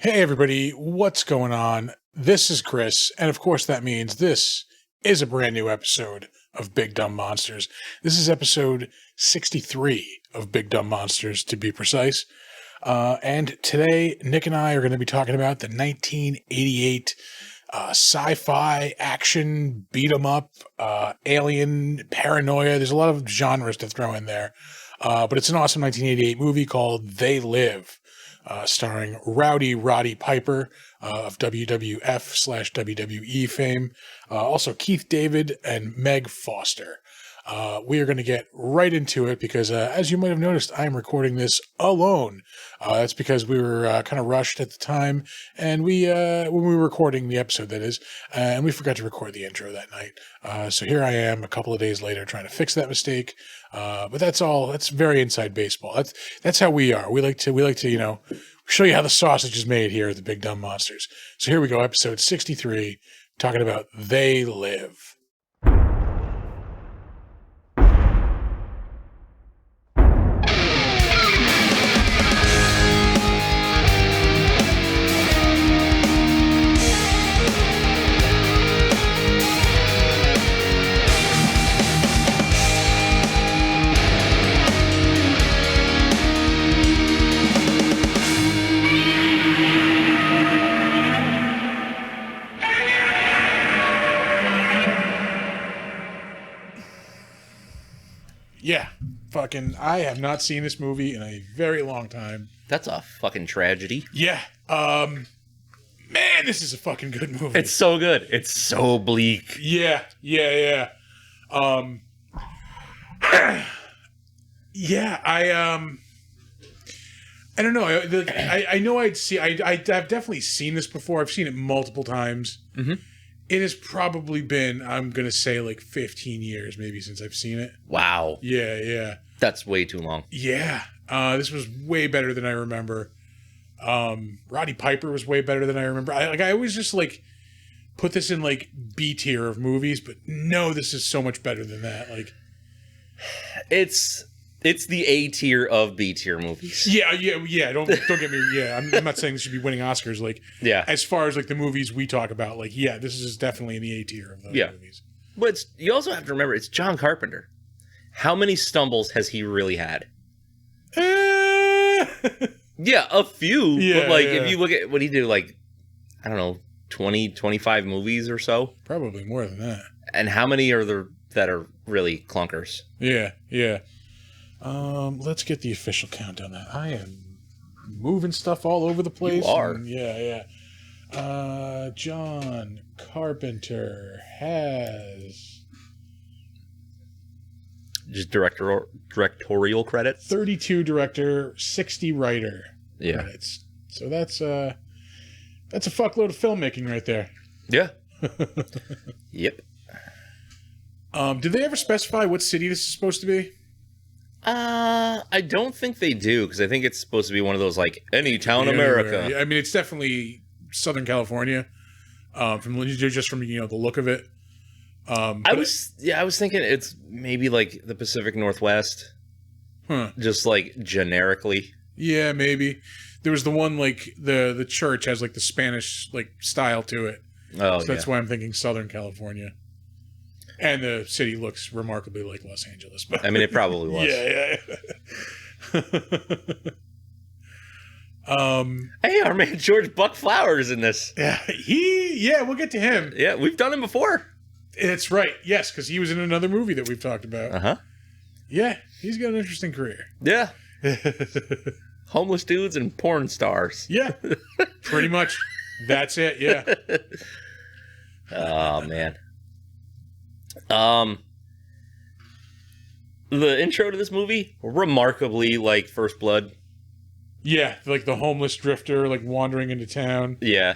Hey everybody, what's going on? This is Chris, and of course that means this is a brand new episode of Big Dumb Monsters. This is episode 63 of Big Dumb Monsters, to be precise. And today, Nick and I are going to be talking about the 1988 sci-fi action beat-em-up, alien paranoia. There's a lot of genres to throw in there, but it's an awesome 1988 movie called They Live. Starring Roddy Piper of WWF/WWE fame. Also Keith David and Meg Foster. We are going to get right into it because, as you might have noticed, I am recording this alone. That's because we were kind of rushed at the time, and when we were recording the episode, that is, and we forgot to record the intro that night. So here I am a couple of days later trying to fix that mistake. But that's all. That's very inside baseball. That's how we are. We like to show you how the sausage is made here at the Big Dumb Monsters. So here we go, episode 63, talking about They Live. Yeah, I have not seen this movie in a very long time. That's a fucking tragedy. Yeah, man, this is a fucking good movie. It's so good. It's so bleak. Yeah. Yeah, I don't know. I know I've definitely seen this before. I've seen it multiple times. Mm-hmm. It has probably been, I'm going to say, like 15 years maybe since I've seen it. Wow. Yeah. That's way too long. Yeah. This was way better than I remember. Roddy Piper was way better than I remember. I always just put this in B tier of movies, but no, this is so much better than that. It's the A tier of B tier movies. Yeah. Don't get me. Yeah, I'm not saying this should be winning Oscars. Yeah. As far as the movies we talk about, this is definitely in the A tier of those movies. But you also have to remember, it's John Carpenter. How many stumbles has he really had? Yeah, a few. Yeah, but if you look at what he did, I don't know, 20, 25 movies or so. Probably more than that. And how many are there that are really clunkers? Yeah. Let's get the official count on that. I am moving stuff all over the place. You are. Yeah. John Carpenter has just directorial credits. 32 director, 60 writer credits. So that's a fuckload of filmmaking right there. Yeah. Yep. Did they ever specify what city this is supposed to be? I don't think they do, because I think it's supposed to be one of those any town America. Yeah, I mean, it's definitely Southern California. From the look of it. I was thinking it's maybe the Pacific Northwest. Huh. Just generically. Yeah, maybe. There was the one the church has the Spanish style to it. Oh, so that's why I'm thinking Southern California. And the city looks remarkably like Los Angeles. But I mean, it probably was. Yeah. Hey, our man George Buck Flowers in this. Yeah, we'll get to him. Yeah, we've done him before. That's right. Yes, because he was in another movie that we've talked about. Uh-huh. Yeah, he's got an interesting career. Yeah. Homeless dudes and porn stars. Yeah, pretty much. That's it, yeah. Oh, man. The intro to this movie, remarkably First Blood. Yeah, the homeless drifter wandering into town. Yeah.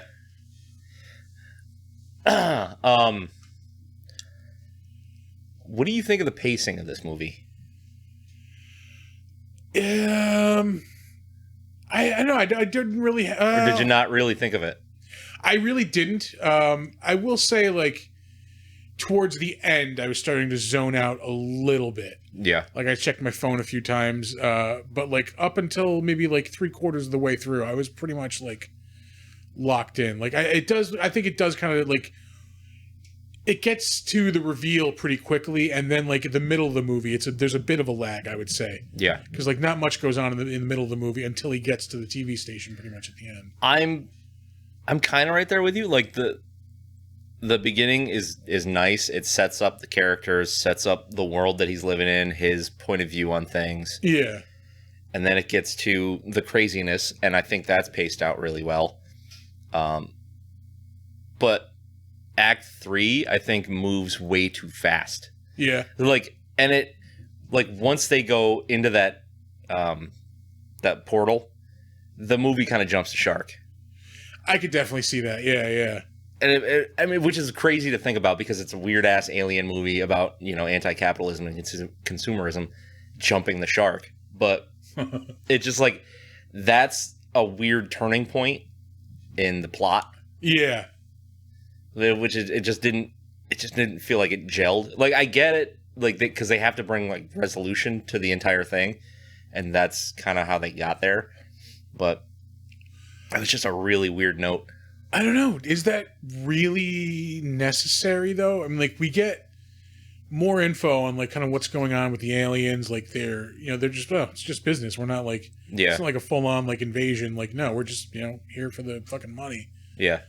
What do you think of the pacing of this movie? I know I didn't really. Or did you not really think of it? I really didn't. I will say towards the end, I was starting to zone out a little bit. Yeah. I checked my phone a few times, but up until maybe 3/4 of the way through, I was pretty much locked in. Like it does. I think it does kind of like it gets to the reveal pretty quickly, and then like at the middle of the movie, there's a bit of a lag, I would say. Yeah, because like not much goes on in the middle of the movie until he gets to the TV station, pretty much at the end. I'm kind of right there with you. Like the beginning is nice. It sets up the characters, sets up the world that he's living in, his point of view on things. Yeah. And then it gets to the craziness, and I think that's paced out really well. But Act 3, I think, moves way too fast. Yeah. Like, and it, like, once they go into that that portal, the movie kind of jumps the shark. I could definitely see that. Yeah, yeah. And I mean, which is crazy to think about because it's a weird ass alien movie about, anti-capitalism and consumerism jumping the shark. But it's just like, that's a weird turning point in the plot. Yeah. Which is, it just didn't feel like it gelled. Like, I get it, like, because they have to bring like resolution to the entire thing, and that's kind of how they got there. But it was just a really weird note. I don't know. Is that really necessary though? I mean, like, we get more info on like kind of what's going on with the aliens. Like they're just, it's just business. We're not like, it's not like a full on like invasion. Like, no, we're just, here for the fucking money. Yeah.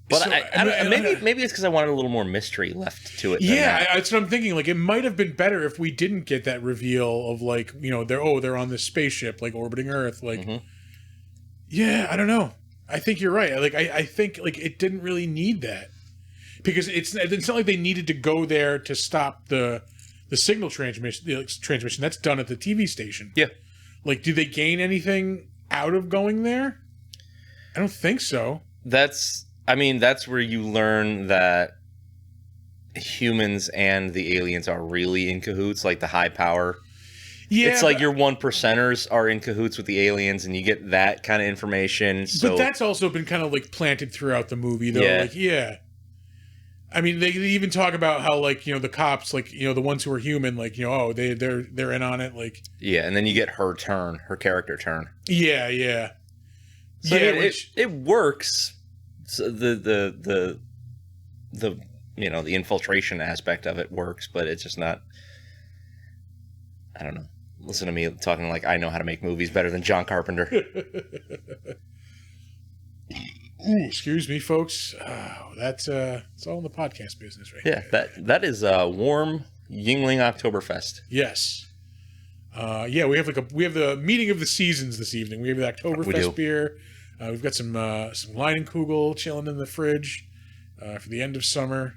But so, maybe it's because I wanted a little more mystery left to it. Yeah, that's what I'm thinking. Like, it might have been better if we didn't get that reveal of like, they're on this spaceship, like orbiting Earth. Like, yeah, I don't know. I think you're right. Like, I think like it didn't really need that because it's not like they needed to go there to stop the signal transmission. The transmission that's done at the TV station. Yeah. Like, do they gain anything out of going there? I don't think so. That's where you learn that humans and the aliens are really in cahoots, like the high power. Yeah, it's like your 1%ers are in cahoots with the aliens, and you get that kind of information. So, but that's also been kind of like planted throughout the movie, though. Yeah. Like, yeah. I mean, they even talk about how like the cops, like the ones who are human, like they're in on it, like. Yeah, and then you get her character turn. Yeah, yeah. So yeah, it works. So the infiltration aspect of it works, but it's just not. I don't know. Listen to me talking like I know how to make movies better than John Carpenter. Ooh, excuse me, folks. That's it's all in the podcast business, right? Yeah, there. that is a warm Yingling Oktoberfest. Yes. Yeah, we have the meeting of the seasons this evening. We have the Oktoberfest beer. We've got some Leinenkugel chilling in the fridge for the end of summer.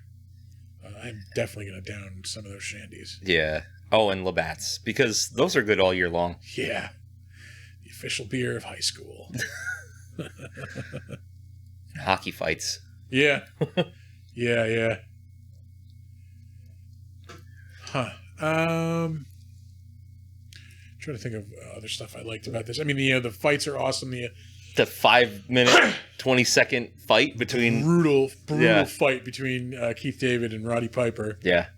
I'm definitely going to down some of those shandies. Yeah. Oh, and Labatt's, because those are good all year long. Yeah. The official beer of high school. Hockey fights. Yeah. Yeah. Huh. Trying to think of other stuff I liked about this. I mean, the fights are awesome. The 5-minute, 20-second fight between... Brutal fight between Keith David and Roddy Piper. Yeah.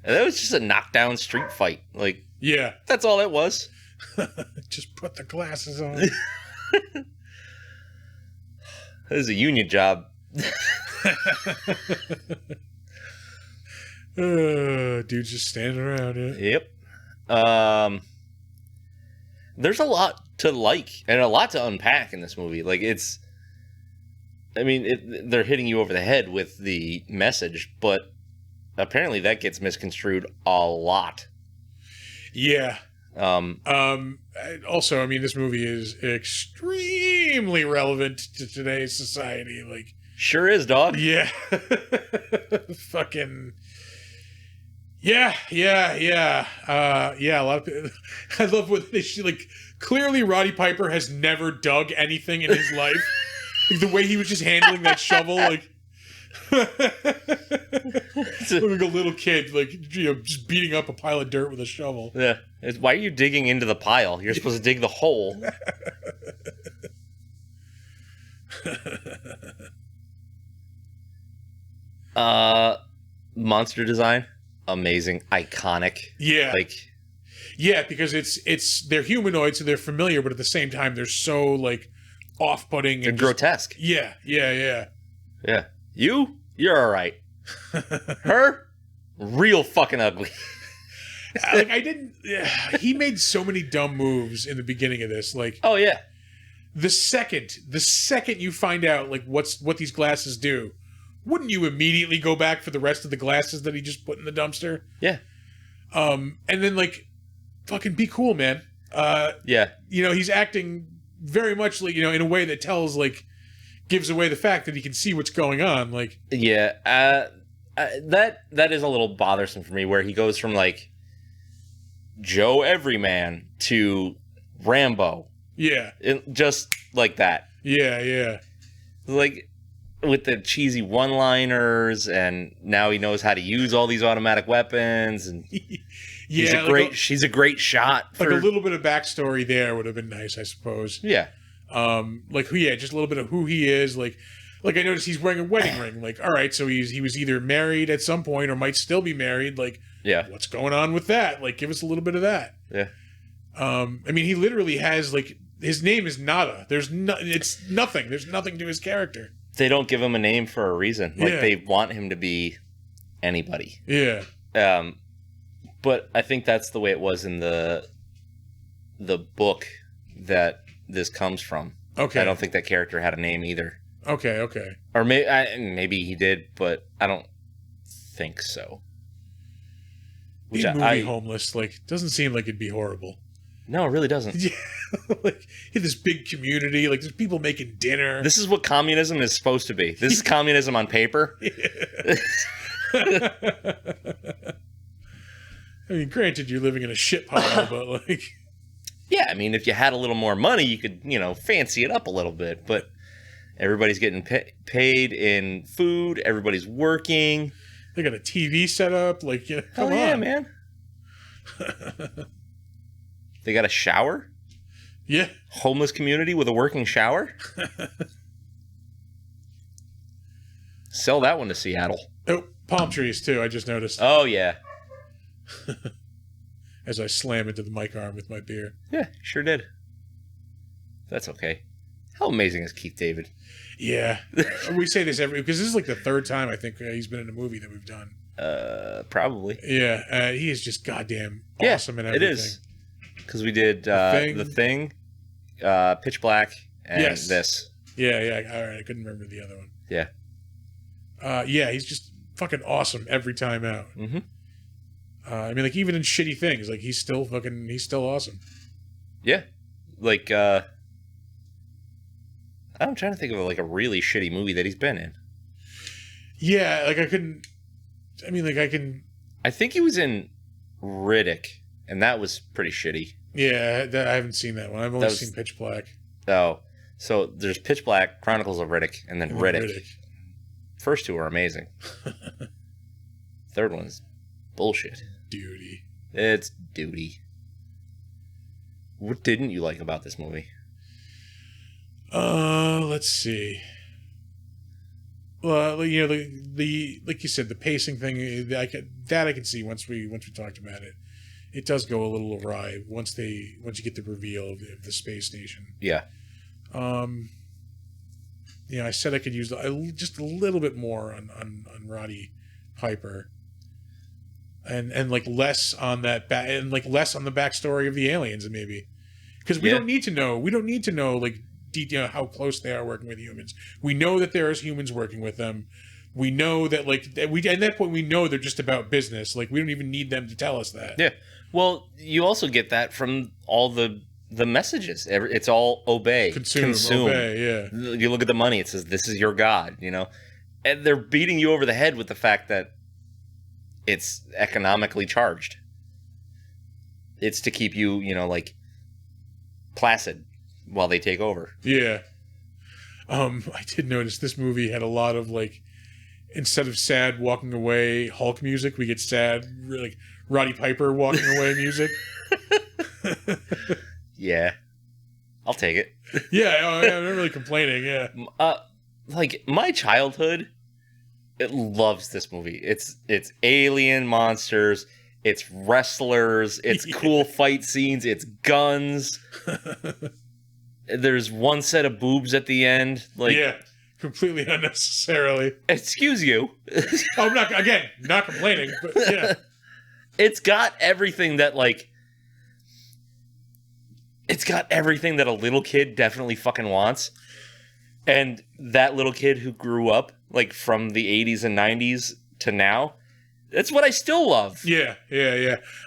And that was just a knockdown street fight. Like, yeah. That's all it was. Just put the glasses on. This is a union job. Dude's just standing around. Yeah. Yep. There's a lot to like and a lot to unpack in this movie. Like, they're hitting you over the head with the message, but apparently that gets misconstrued a lot. Yeah. Also, I mean, this movie is extremely relevant to today's society. Like, sure is, dog. Yeah. Fucking. Yeah. A lot of people. I love when clearly Roddy Piper has never dug anything in his life. Like, the way he was just handling that shovel, like. Like a little kid, like, just beating up a pile of dirt with a shovel. Yeah. Why are you digging into the pile? You're supposed to dig the hole. Uh, monster design, amazing, iconic. Yeah. Like, Yeah, because they're humanoid, so they're familiar, but at the same time, they're so like off-putting They're and grotesque. Yeah. Yeah. You're all right. Her, real fucking ugly. Like he made so many dumb moves in the beginning of this. Like, oh yeah. The second you find out like what these glasses do, wouldn't you immediately go back for the rest of the glasses that he just put in the dumpster? Yeah. And then like, fucking be cool, man. Yeah. You know, he's acting very much like, you know, in a way that gives away the fact that he can see what's going on. Like, yeah. That is a little bothersome for me, where he goes from like Joe Everyman to Rambo. Yeah. Just like that. Yeah. Like, with the cheesy one-liners, and now he knows how to use all these automatic weapons, and she's a great shot. Like a little bit of backstory there would have been nice, I suppose. Yeah. Just a little bit of who he is. Like I noticed he's wearing a wedding ring. Like, all right, so he was either married at some point or might still be married. Like, yeah, what's going on with that? Like, give us a little bit of that. Yeah. I mean, he literally has like, his name is Nada. It's nothing. There's nothing to his character. They don't give him a name for a reason. Like, they want him to be anybody. Yeah. But I think that's the way it was in the book that this comes from. Okay. I don't think that character had a name either. Okay. Or maybe he did, but I don't think so. Being movie homeless, like, doesn't seem like it'd be horrible. No, it really doesn't. Yeah. Like, in this big community, like, there's people making dinner. This is what communism is supposed to be. This is communism on paper. Yeah. I mean, granted, you're living in a shit pile, but like... Yeah, I mean, if you had a little more money, you could, fancy it up a little bit. But everybody's getting paid in food. Everybody's working. They got a TV set up. Like, come on. Yeah, man. They got a shower? Yeah. Homeless community with a working shower? Sell that one to Seattle. Oh, palm trees, too. I just noticed. Oh, yeah. As I slam into the mic arm with my beer. Yeah, sure did. That's okay. How amazing is Keith David? Yeah. We say this because this is like the third time I think he's been in a movie that we've done. Probably. Yeah. He is just goddamn awesome in everything. It is. Because we did The Thing, Pitch Black, and this. Yeah. All right. I couldn't remember the other one. Yeah. Yeah, he's just fucking awesome every time out. Mm-hmm. I mean, like, even in shitty things, like, he's still awesome. Yeah. Like, I'm trying to think of, like, a really shitty movie that he's been in. Yeah, like, I think he was in Riddick, and that was pretty shitty. Yeah, I haven't seen that one. I've only seen Pitch Black. Oh, so there's Pitch Black, Chronicles of Riddick, and then Riddick. First two are amazing. Third one's bullshit. Duty. It's duty. What didn't you like about this movie? Let's see. Well, the like you said, the pacing thing, I can see once we talked about it. It does go a little awry once you get the reveal of the space station. Yeah. I said I could use just a little bit more on Roddy Piper, and like less on that less on the backstory of the aliens, maybe, because we don't need to know. We don't need to know like how close they are working with humans. We know that there is humans working with them. We know that at that point we know they're just about business. Like, we don't even need them to tell us that. Yeah. Well, you also get that from all the messages. It's all obey, consume. Obey, yeah. You look at the money; it says this is your god. And they're beating you over the head with the fact that it's economically charged. It's to keep you, like, placid while they take over. Yeah. I did notice this movie had a lot of, like, instead of sad walking away Hulk music, we get sad, like, Roddy Piper walking away music. Yeah. I'll take it. Yeah, I'm not really complaining, yeah. Like, my childhood, it loves this movie. It's alien monsters. it's wrestlers, it's cool fight scenes, it's guns. There's one set of boobs at the end. Like, completely unnecessarily. Excuse you. I'm not complaining, but yeah. It's got everything that, like... It's got everything that a little kid definitely fucking wants. And that little kid who grew up, like, from the 80s and 90s to now, that's what I still love. Yeah.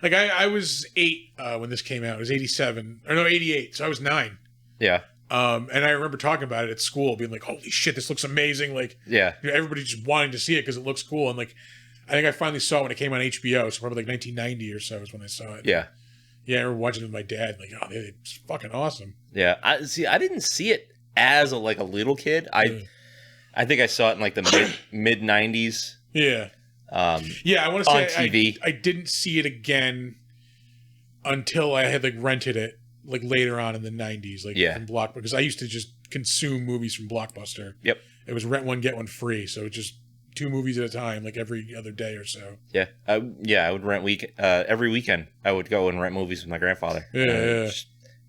Like, I was 8 when this came out. It was 87. Or no, 88. So I was 9. Yeah. And I remember talking about it at school, being like, holy shit, this looks amazing. Like, everybody just wanting to see it because it looks cool. And, like, I think I finally saw it when it came on HBO. So probably, like, 1990 or so is when I saw it. Yeah. Yeah, I remember watching it with my dad. Like, oh, it's fucking awesome. Yeah. I didn't see it as a little kid. I think I saw it in, like, the mid 90s. Yeah. I want to say on TV. I didn't see it again until I had, like, rented it, like, later on in the 90s, like, from Blockbuster, because I used to just consume movies from Blockbuster. Yep. It was rent one, get one free, so just 2 movies at a time, like, every other day or so. Yeah. I would rent every weekend. I would go and rent movies with my grandfather. Yeah.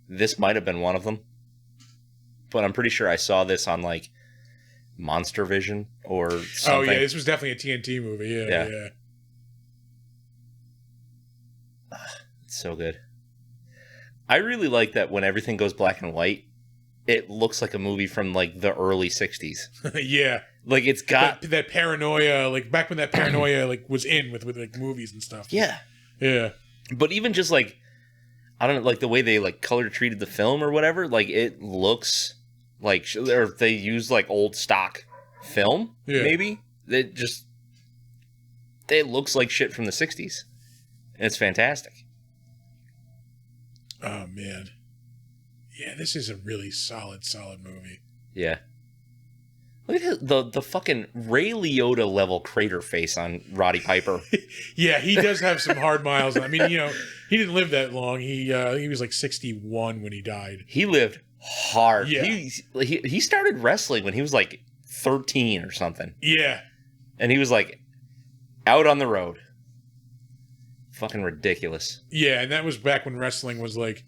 This might have been one of them, but I'm pretty sure I saw this on, like, Monster Vision or something. Oh, yeah, this was definitely a TNT movie. Yeah. It's so good. I really like that when everything goes black and white, it looks like a movie from, like, the early 60s. Yeah. Like, it's got... That paranoia, like, back when that paranoia, like, was in with like, movies and stuff. Yeah. Yeah. But even just, like, I don't know, like, the way they, like, color treated the film or whatever, like, it looks like... Or if they use, like, old stock film, maybe. It looks like shit from the 60s. And it's fantastic. Oh, man. Yeah, this is a really solid movie. Yeah. Look at the fucking Ray Liotta level crater face on Roddy Piper. Yeah, he does have some hard miles. I mean, he didn't live that long. He was like 61 when he died. He lived hard. Yeah. He started wrestling when he was like 13 or something. Yeah. And he was like out on the road. Fucking ridiculous. Yeah, and that was back when wrestling was like,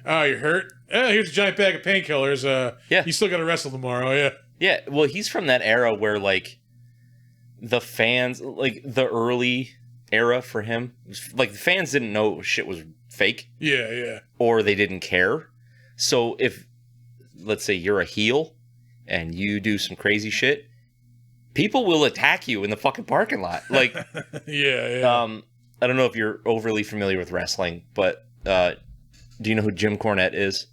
oh, you're hurt? Oh, here's a giant bag of painkillers. You still got to wrestle tomorrow, yeah. Yeah, well, he's from that era where, like, the fans, like, the early era for him, like, the fans didn't know shit was fake. Yeah. Or they didn't care. So if, let's say, you're a heel and you do some crazy shit, people will attack you in the fucking parking lot. Like, yeah. I don't know if you're overly familiar with wrestling, but do you know who Jim Cornette is?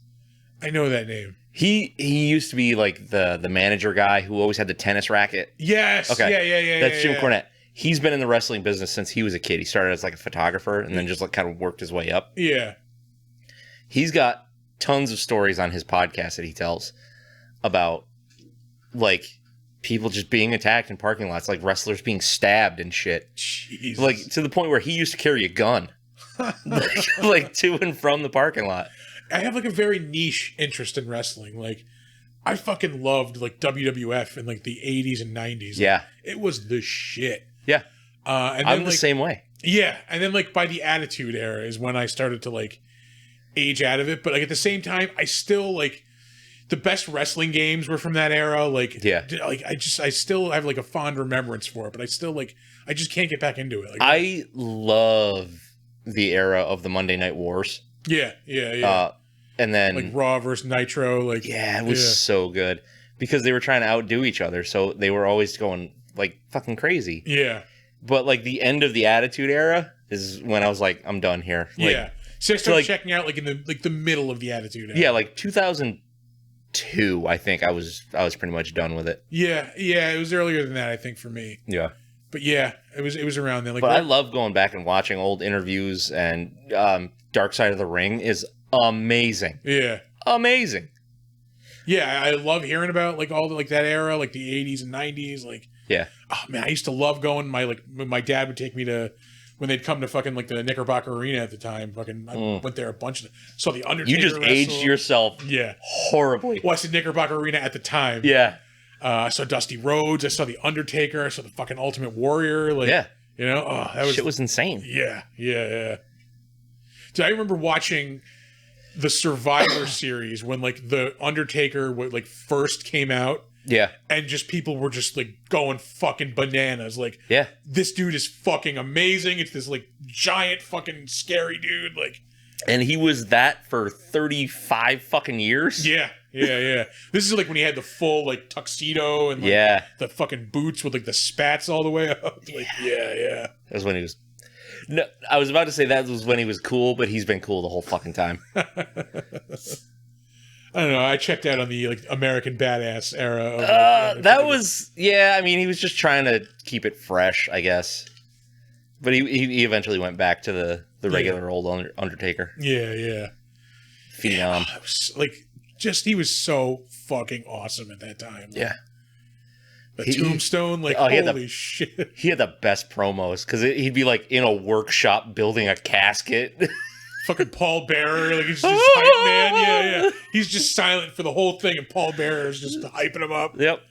I know that name. He used to be like the manager guy who always had the tennis racket. Yes. Okay. Yeah. That's Jim Cornette. He's been in the wrestling business since he was a kid. He started as like a photographer and then just like kind of worked his way up. Yeah. He's got tons of stories on his podcast that he tells about like people just being attacked in parking lots, like wrestlers being stabbed and shit. Jesus. Like to the point where he used to carry a gun like to and from the parking lot. I have like a very niche interest in wrestling. Like I fucking loved like WWF in like the 80s and 90s. Yeah. Like, it was the shit. Yeah. And I'm then, the same way. Yeah. And then like by the Attitude Era is when I started to like age out of it. But like at the same time, I still like the best wrestling games were from that era. Like, like I still have like a fond remembrance for it, but I still like, I just can't get back into it. Like, I love the era of the Monday Night Wars. Yeah. And then like Raw versus Nitro. Like, yeah, it was so good because they were trying to outdo each other. So they were always going like fucking crazy. Yeah. But like the end of the Attitude Era is when I was like, I'm done here. Like, yeah. So I started checking out like in the middle of the Attitude Era. Yeah, like 2002, I think I was pretty much done with it. Yeah, it was earlier than that, I think, for me. Yeah. But yeah, it was around then. Like, but I love going back and watching old interviews, and Dark Side of the Ring is amazing. Yeah. Amazing. Yeah, I love hearing about like all the, like that era, like the 80s and 90s. Like, yeah. Oh man, I used to love going. My dad would take me to when they'd come to fucking like the Knickerbocker Arena at the time. Fucking, I went there a bunch. Saw the Undertaker. You just aged yourself. Yeah. Horribly. Well, I said Knickerbocker Arena at the time. Yeah. I saw Dusty Rhodes. I saw the Undertaker. I saw the fucking Ultimate Warrior. Like, You know, oh, that Shit was insane. Yeah. Dude, I remember watching the Survivor series when like the Undertaker like first came out. Yeah. And just people were just like going fucking bananas. Like, yeah, this dude is fucking amazing. It's this like giant fucking scary dude. Like, and he was that for 35 fucking years. Yeah. This is like when he had the full like tuxedo and like the fucking boots with like the spats all the way up. Like, yeah. That was when he was. No, I was about to say that was when he was cool, but he's been cool the whole fucking time. I don't know. I checked out on the like American Badass era. Of, that was I mean, he was just trying to keep it fresh, I guess. But he eventually went back to the regular old Undertaker. Yeah. Phenom. Like, just he was so fucking awesome at that time. Like, yeah. The tombstone, like, holy shit. He had the best promos because he'd be like in a workshop building a casket. Fucking Paul Bearer, like he's just hype man. Yeah. He's just silent for the whole thing, and Paul Bearer is just hyping him up. Yep.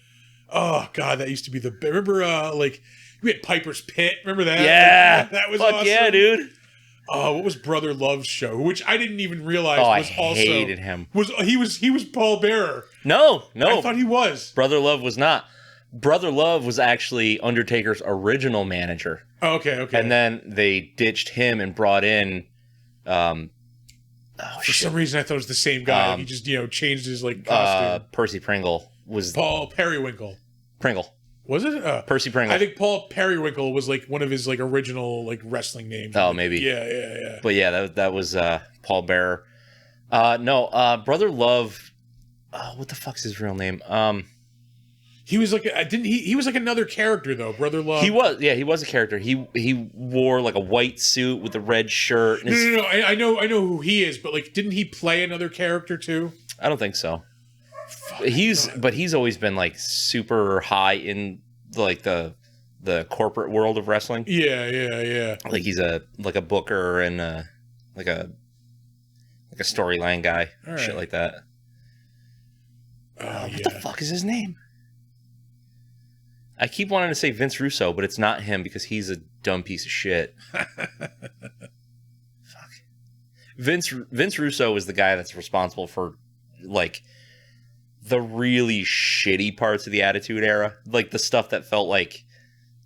Oh god, that used to be the. Remember, like we had Piper's Pit. Remember that? Yeah, like, that was fuck awesome. Yeah, dude. Oh, what was Brother Love's show? Which I didn't even realize was I also hated him. He was Paul Bearer. No. I thought he was. Brother Love was not. Brother Love was actually Undertaker's original manager. Oh, okay. And then they ditched him and brought in. For some reason, I thought it was the same guy. He just changed his like costume. Percy Pringle was Paul Periwinkle. Pringle. Was it Percy Pringle? I think Paul Periwinkle was like one of his like original like wrestling names. Oh, maybe. Yeah. But yeah, that was Paul Bearer. Brother Love. What the fuck's his real name? He was like he was like another character though, Brother Love. He was a character. He wore like a white suit with a red shirt. No. I know who he is, but like, didn't he play another character too? I don't think so. He's always been like super high in like the corporate world of wrestling. Yeah. Like he's a booker and like a storyline guy, shit like that. What the fuck is his name? I keep wanting to say Vince Russo, but it's not him because he's a dumb piece of shit. Fuck. Vince Russo is the guy that's responsible for like the really shitty parts of the Attitude Era, like the stuff that felt like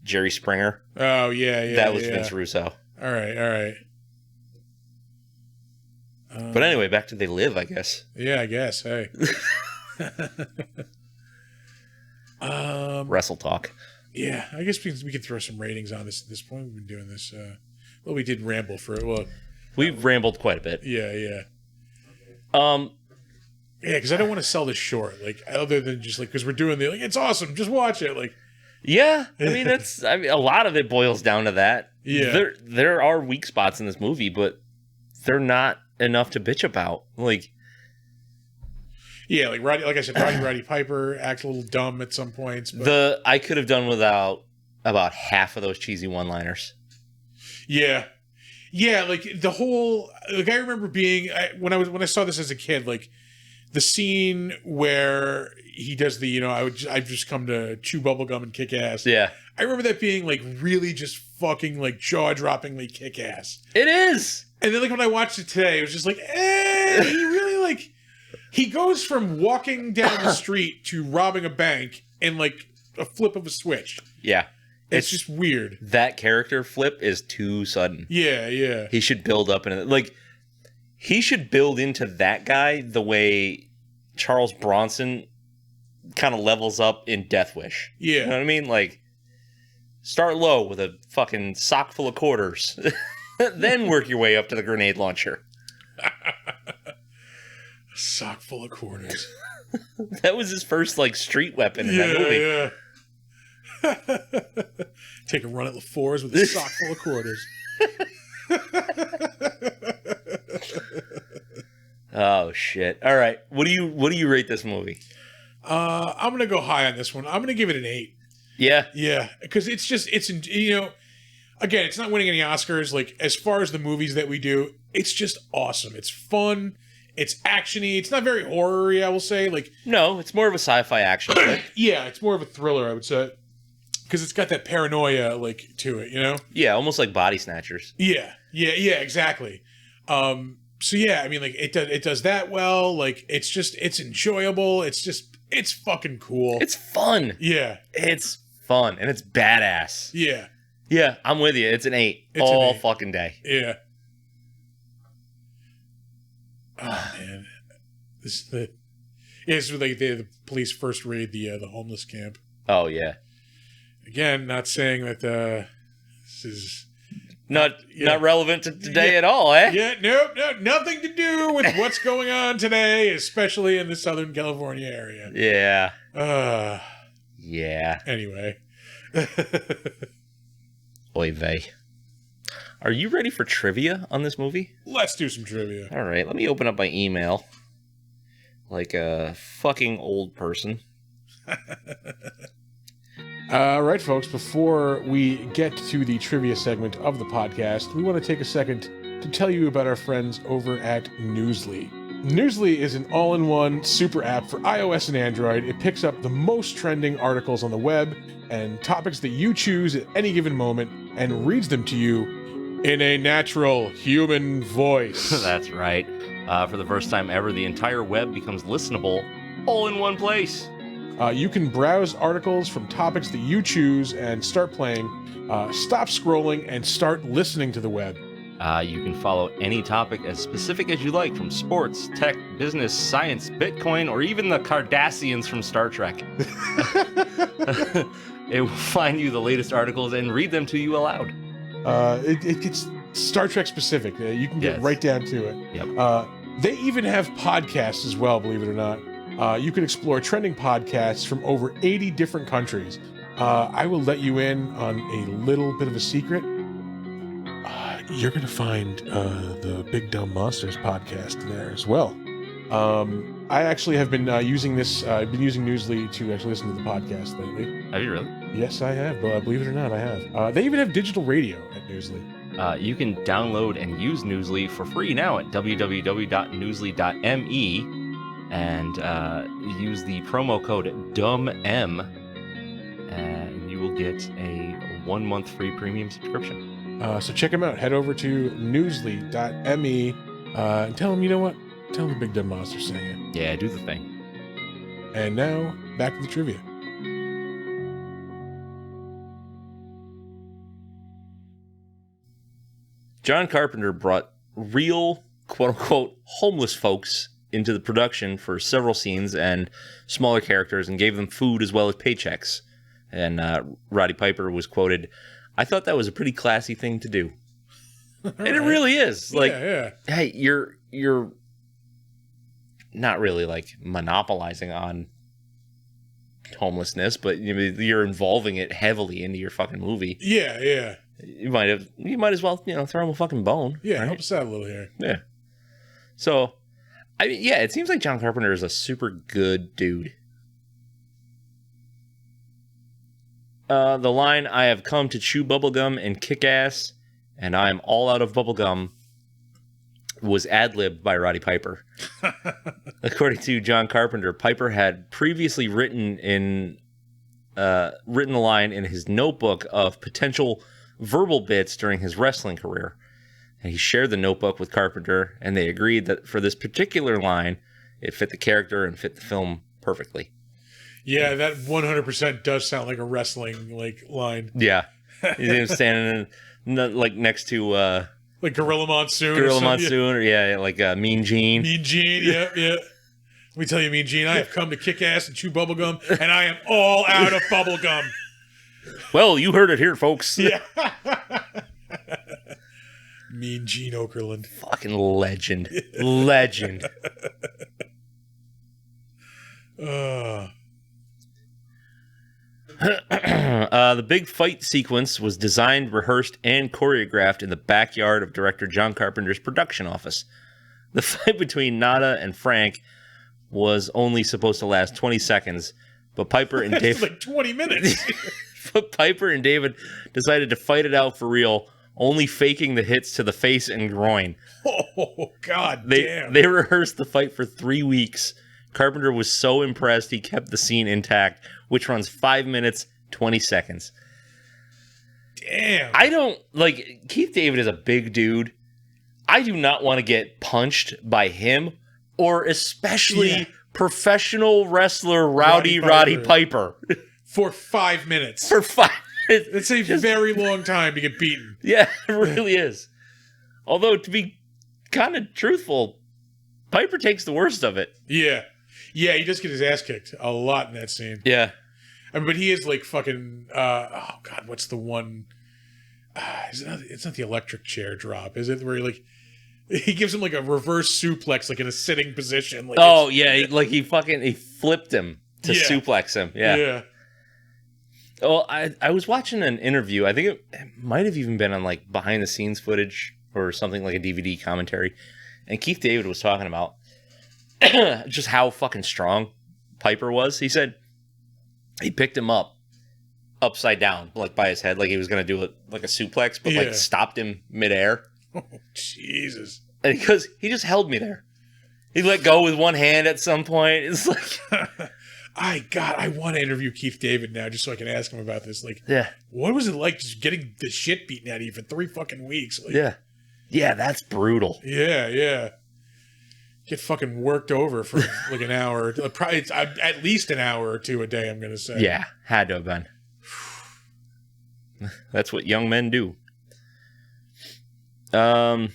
Jerry Springer. Oh yeah. That was Vince Russo. All right. But anyway, back to They Live, I guess. Yeah, I guess. Hey. Wrestle talk. Yeah, I guess we can throw some ratings on this at this point. We've been doing this. We did ramble for it. Well, we've rambled quite a bit. Yeah. Yeah, because I don't want to sell this short. Like, other than just like because we're doing the like, it's awesome. Just watch it. Like, yeah. I mean, a lot of it boils down to that. Yeah. There are weak spots in this movie, but they're not enough to bitch about. Like. Yeah, like like I said, Roddy Piper acts a little dumb at some points. But... I could have done without about half of those cheesy one-liners. Yeah, like the whole like I remember being when I saw this as a kid, like the scene where he does the I've just come to chew bubblegum and kick ass. Yeah, I remember that being like really just fucking like jaw-droppingly kick ass. It is. And then like when I watched it today, it was just like, he really like. He goes from walking down the street to robbing a bank in like a flip of a switch. Yeah. It's just weird. That character flip is too sudden. Yeah. He should build up he should build into that guy the way Charles Bronson kind of levels up in Death Wish. Yeah. You know what I mean? Like, start low with a fucking sock full of quarters. Then work your way up to the grenade launcher. Sock full of quarters. That was his first like street weapon in that movie. Yeah. Take a run at LaFours with a sock full of quarters. Oh shit! All right, what do you rate this movie? I'm gonna go high on this one. I'm gonna give it an 8. Yeah, because it's again, it's not winning any Oscars. Like as far as the movies that we do, it's just awesome. It's fun. It's actiony. It's not very horror-y, I will say. Like, no, it's more of a sci-fi action flick. Yeah, it's more of a thriller, I would say. because it's got that paranoia like to it, you know? Yeah, almost like Body Snatchers. Yeah, exactly. So yeah, I mean, like it does that well. Like it's enjoyable. It's fucking cool. It's fun. Yeah, it's fun and it's badass. Yeah, yeah, I'm with you. It's an 8 all fucking day. Yeah. Oh man, this is where the police first raid the homeless camp. Oh yeah. Again, not saying that this is not relevant to today at all, eh? Yeah, nope, nothing to do with what's going on today, especially in the Southern California area. Yeah. Yeah. Anyway. Oy vey. Are you ready for trivia on this movie? Let's do some trivia. All right, let me open up my email like a fucking old person. All right, folks, before we get to the trivia segment of the podcast, we want to take a second to tell you about our friends over at Newsly. Newsly is an all-in-one super app for iOS and Android. It picks up the most trending articles on the web and topics that you choose at any given moment and reads them to you in a natural human voice. That's right. For the first time ever, the entire web becomes listenable all in one place. You can browse articles from topics that you choose and start playing, stop scrolling, and start listening to the web. You can follow any topic as specific as you like, from sports, tech, business, science, Bitcoin, or even the Cardassians from Star Trek. It will find you the latest articles and read them to you aloud. It gets Star Trek specific. You can get right down to it. Yep. They even have podcasts as well, believe it or not. You can explore trending podcasts from over 80 different countries. I will let you in on a little bit of a secret. You're going to find the Big Dumb Monsters podcast there as well. I actually have been using this. I've been using Newsly to actually listen to the podcast lately. Have you really? Yes, I have. Believe it or not, I have. They even have digital radio at Newsly. You can download and use Newsly for free now at www.newsly.me and use the promo code DUMBM and you will get a 1-month free premium subscription. So check them out. Head over to newsly.me and tell them, you know what? Tell them the Big Dumb Monster sent you. Yeah, do the thing. And now, back to the trivia. John Carpenter brought real, quote-unquote, homeless folks into the production for several scenes and smaller characters and gave them food as well as paychecks. And Roddy Piper was quoted, "I thought that was a pretty classy thing to do." And it really is. Like, hey, you're not really like monopolizing on homelessness, but you're involving it heavily into your fucking movie. Yeah. You might as well, throw him a fucking bone. Yeah, right? help us out a little here. Yeah. So, I mean, yeah, it seems like John Carpenter is a super good dude. The line, "I have come to chew bubblegum and kick ass, and I am all out of bubblegum," was ad-libbed by Roddy Piper. According to John Carpenter, Piper had previously written the line in his notebook of potential verbal bits during his wrestling career. And he shared the notebook with Carpenter, and they agreed that for this particular line, it fit the character and fit the film perfectly. Yeah, that 100% does sound like a wrestling line. Yeah. He's even standing next to like Gorilla Monsoon. Or yeah, like Mean Gene. Mean Gene, yeah. Let me tell you, Mean Gene, I have come to kick ass and chew bubblegum, and I am all out of bubblegum. Well, you heard it here, folks. Yeah. Mean Gene Okerlund. Fucking legend. Legend. The big fight sequence was designed, rehearsed, and choreographed in the backyard of director John Carpenter's production office. The fight between Nada and Frank was only supposed to last 20 seconds, but Piper and David... like 20 minutes. But Piper and David decided to fight it out for real, only faking the hits to the face and groin. Oh, God damn. They rehearsed the fight for 3 weeks. Carpenter was so impressed he kept the scene intact, which runs 5 minutes 20 seconds. Damn. I don't, like, Keith David is a big dude. I do not want to get punched by him or especially professional wrestler Roddy Piper. For 5 minutes. For 5 minutes. It's a very long time to get beaten. Yeah, it really is. Although, to be kind of truthful, Piper takes the worst of it. Yeah. Yeah, he does get his ass kicked a lot in that scene. Yeah. I mean, but he is like fucking, oh God, what's the one? It's not the electric chair drop, is it? Where he gives him like a reverse suplex, like in a sitting position. Like he flipped him to suplex him. Yeah. Well, I was watching an interview. I think it might have even been on like behind the scenes footage or something like a DVD commentary. And Keith David was talking about just how fucking strong Piper was. He said he picked him up upside down, like by his head, like he was going to do it like a suplex, but like stopped him midair. Oh, Jesus. And because he just held me there. He let go with one hand at some point. It's like... I want to interview Keith David now just so I can ask him about this. Like, what was it like just getting the shit beaten out of you for 3 fucking weeks? Like, yeah, that's brutal. Yeah. Get fucking worked over for like an hour. Probably at least an hour or two a day, I'm going to say. Yeah, had to have been. That's what young men do. John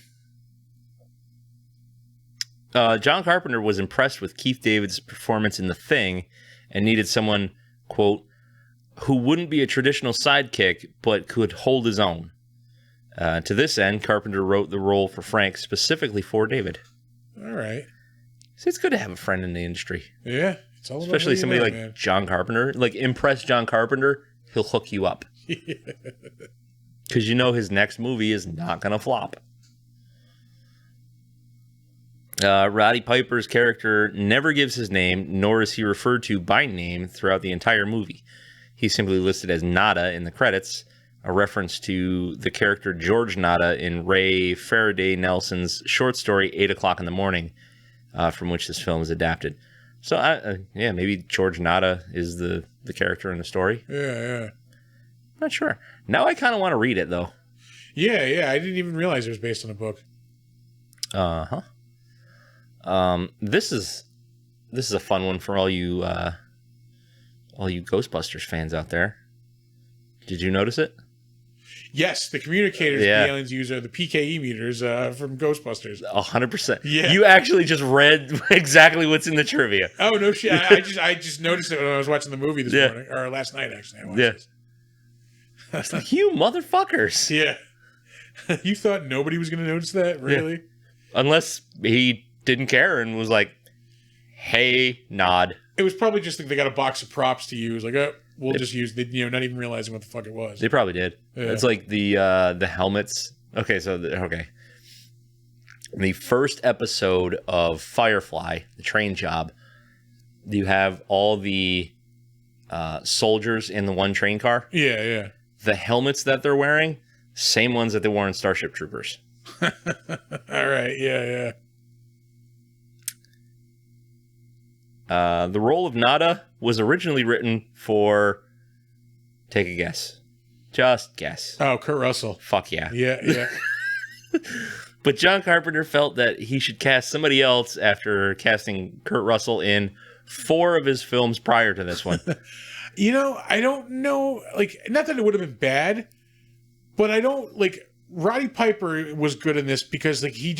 Carpenter was impressed with Keith David's performance in The Thing and needed someone, quote, who wouldn't be a traditional sidekick, but could hold his own. To this end, Carpenter wrote the role for Frank specifically for David. All right. So it's good to have a friend in the industry. Yeah. It's all especially somebody like John Carpenter. Like, impress John Carpenter, he'll hook you up. Because you know his next movie is not going to flop. Roddy Piper's character never gives his name, nor is he referred to by name throughout the entire movie. He's simply listed as Nada in the credits, a reference to the character George Nada in Ray Faraday Nelson's short story 8 o'clock in the morning, from which this film is adapted. So, maybe George Nada is the character in the story. Yeah. Not sure. Now I kind of want to read it, though. Yeah. I didn't even realize it was based on a book. Uh-huh. This is a fun one for all you Ghostbusters fans out there. Did you notice it? Yes, the communicators the aliens use are the PKE meters from Ghostbusters. 100%. Yeah, you actually just read exactly what's in the trivia. Oh no shit! I just noticed it when I was watching the movie this morning or last night. Actually, I watched this. It's like, you motherfuckers. Yeah, you thought nobody was going to notice that, really? Yeah. Unless he didn't care and was like, hey, nod. It was probably just like they got a box of props to use. Like, we'll just use the, not even realizing what the fuck it was. They probably did. Yeah. It's like the helmets. Okay, the first episode of Firefly, the train job, you have all the soldiers in the one train car. Yeah. The helmets that they're wearing, same ones that they wore in Starship Troopers. All right, yeah. The role of Nada was originally written for, take a guess. Just guess. Oh, Kurt Russell. Fuck yeah. Yeah. But John Carpenter felt that he should cast somebody else after casting Kurt Russell in 4 of his films prior to this one. I don't know. Like, not that it would have been bad, but I don't, like, Roddy Piper was good in this because, like, he